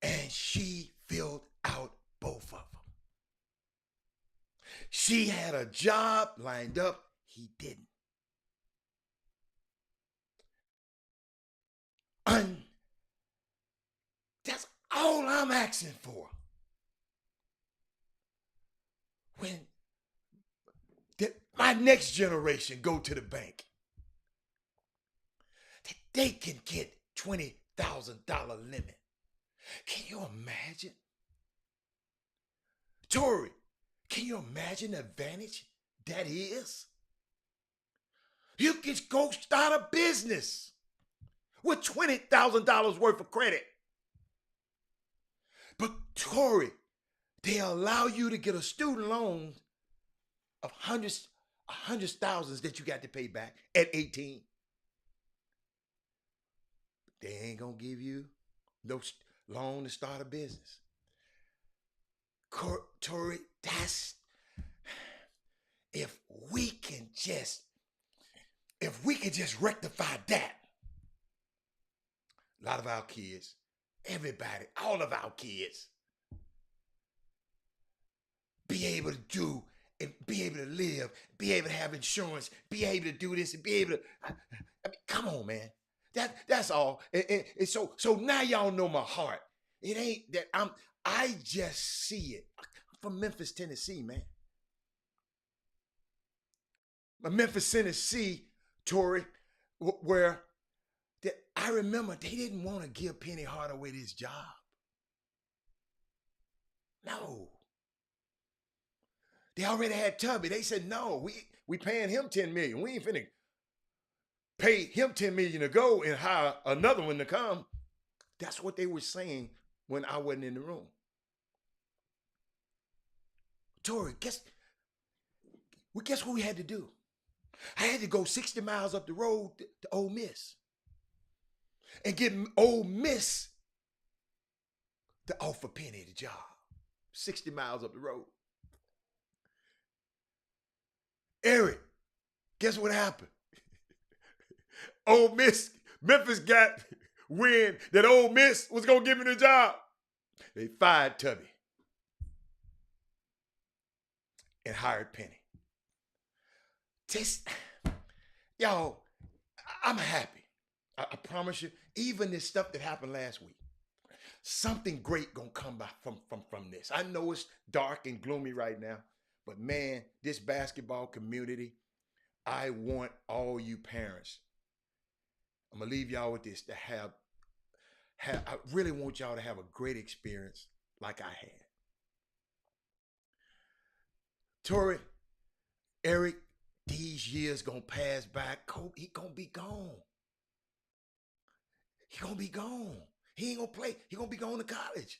And she filled out both of them. She had a job lined up. He didn't. And that's all I'm asking for. When my next generation go to the bank, that they can get $20,000 limit. Can you imagine? Tori, can you imagine the advantage that is? You can go start a business with $20,000 worth of credit. But Tori, they allow you to get a student loan of hundreds thousands that you got to pay back at 18. They ain't gonna give you no loan to start a business. Tori, if we can just rectify that, a lot of our kids, everybody, all of our kids, be able to do and be able to live, be able to have insurance, be able to do this and be able to, I mean, come on, man. That's all. And so now y'all know my heart. It ain't that I just see it. I'm from Memphis, Tennessee, man. Memphis, Tennessee, Tori, where I remember they didn't want to give Penny Hardaway this job. No. They already had Tubby. They said, no, we paying him $10 million. We ain't finna pay him $10 million to go and hire another one to come. That's what they were saying when I wasn't in the room. Tori, guess what we had to do? I had to go 60 miles up the road to Ole Miss and get Ole Miss to offer Penny the job. 60 miles up the road. Eric, guess what happened? Ole Miss, Memphis got wind that Ole Miss was going to give him the job. They fired Tubby and hired Penny. Y'all, I'm happy. I promise you, even this stuff that happened last week, something great gonna come back from this. I know it's dark and gloomy right now, but man, this basketball community, I want all you parents, I'm gonna leave y'all with this, to have I really want y'all to have a great experience like I had. Tori, Eric, these years gonna pass by. Kobe, he gonna be gone. He gonna be gone. He ain't gonna play. He gonna be going to college.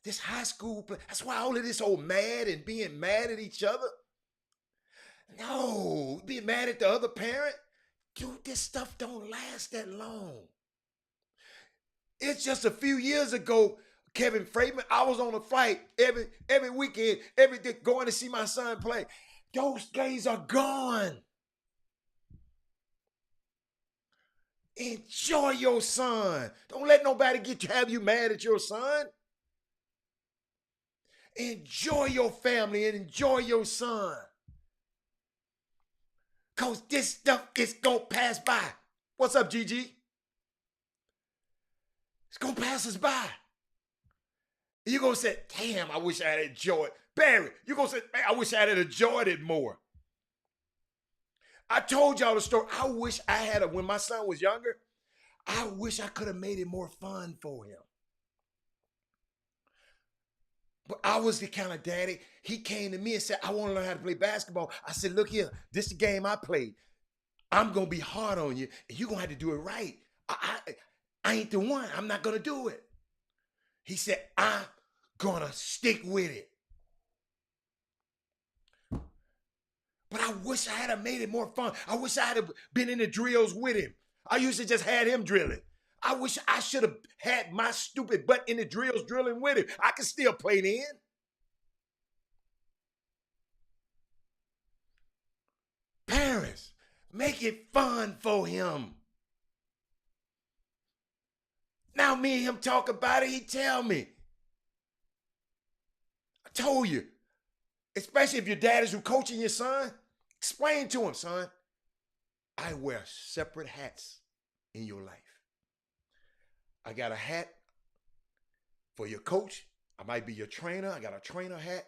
This high school play. That's why all of this old mad and being mad at each other. No, being mad at the other parent. Dude, this stuff don't last that long. It's just a few years ago, Kevin Freeman, I was on a flight every weekend, every day, going to see my son play. Those days are gone. Enjoy your son. Don't let nobody have you mad at your son. Enjoy your family and enjoy your son. Because this stuff is going to pass by. What's up, Gigi? It's going to pass us by. You're going to say, damn, I wish I had enjoyed. Barry, you're going to say, man, I wish I had enjoyed it more. I told y'all the story. I wish I had when my son was younger, I wish I could have made it more fun for him. But I was the kind of daddy, he came to me and said, I want to learn how to play basketball. I said, look here, this is the game I played. I'm going to be hard on you, and you're going to have to do it right. I ain't the one. I'm not going to do it. He said, I'm going to stick with it. But I wish I had made it more fun. I wish I had been in the drills with him. I used to just had him drilling. I wish I should have had my stupid butt in the drills drilling with him. I could still play then. Parents, make it fun for him. Now me and him talk about it, he tell me. I told you, especially if your dad is who coaching your son, explain to him, son, I wear separate hats in your life. I got a hat for your coach. I might be your trainer. I got a trainer hat.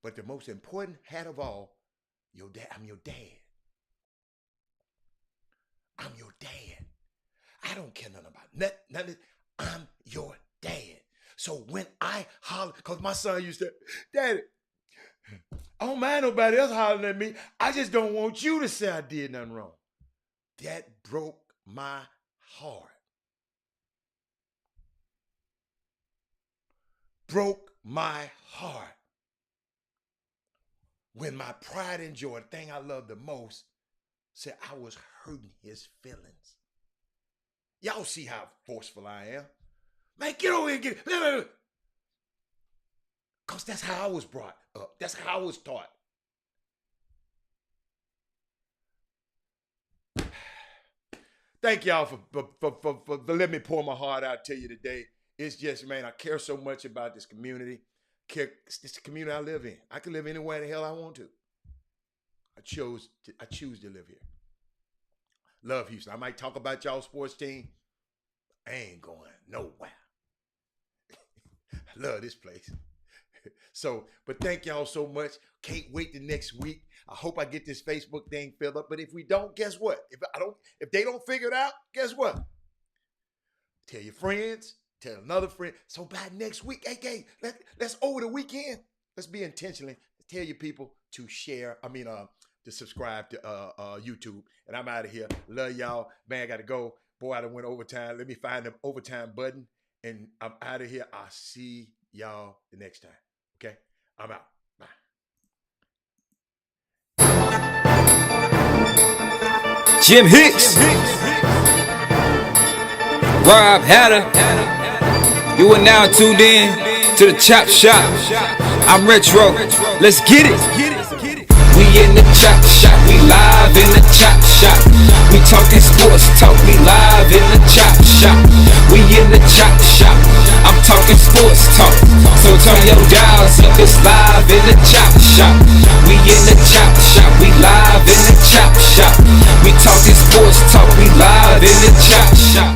But the most important hat of all, your dad. I'm your dad. I'm your dad. I don't care nothing about nothing. I'm your dad. So when I holler, because my son used to, Daddy, I don't mind nobody else hollering at me. I just don't want you to say I did nothing wrong. That broke my heart. Broke my heart. When my pride and joy, the thing I love the most, said I was hurting his feelings. Y'all see how forceful I am. Man, get over here and get it. Because that's how I was brought up. That's how I was taught. Thank y'all for letting me pour my heart out to you today. It's just, man, I care so much about this community. It's the community I live in. I can live anywhere the hell I want to. I choose to live here. Love Houston. I might talk about y'all sports team. I ain't going nowhere. I love this place. So, but thank y'all so much. Can't wait the next week. I hope I get this Facebook thing filled up. But if we don't, guess what? If they don't figure it out, guess what? Tell your friends. Tell another friend. So by next week, hey, let's over the weekend. Let's be intentional. Tell your people to share. To subscribe to YouTube. And I'm out of here. Love y'all. Man, I got to go. Boy, I done went overtime. Let me find the overtime button. And I'm out of here. I'll see y'all the next time. Okay? I'm out. Bye. Jim Hicks. Rob Hatter. You are now tuned in to the Chop Shop. I'm Retro. Let's get it. We in the chop shop, we live in the chop shop. We talking sports talk, we live in the chop shop. We in the chop shop, I'm talking sports talk. So turn your dials up, it's live in the chop shop. We in the chop shop, we live in the chop shop. We talking sports talk, we live in the chop shop.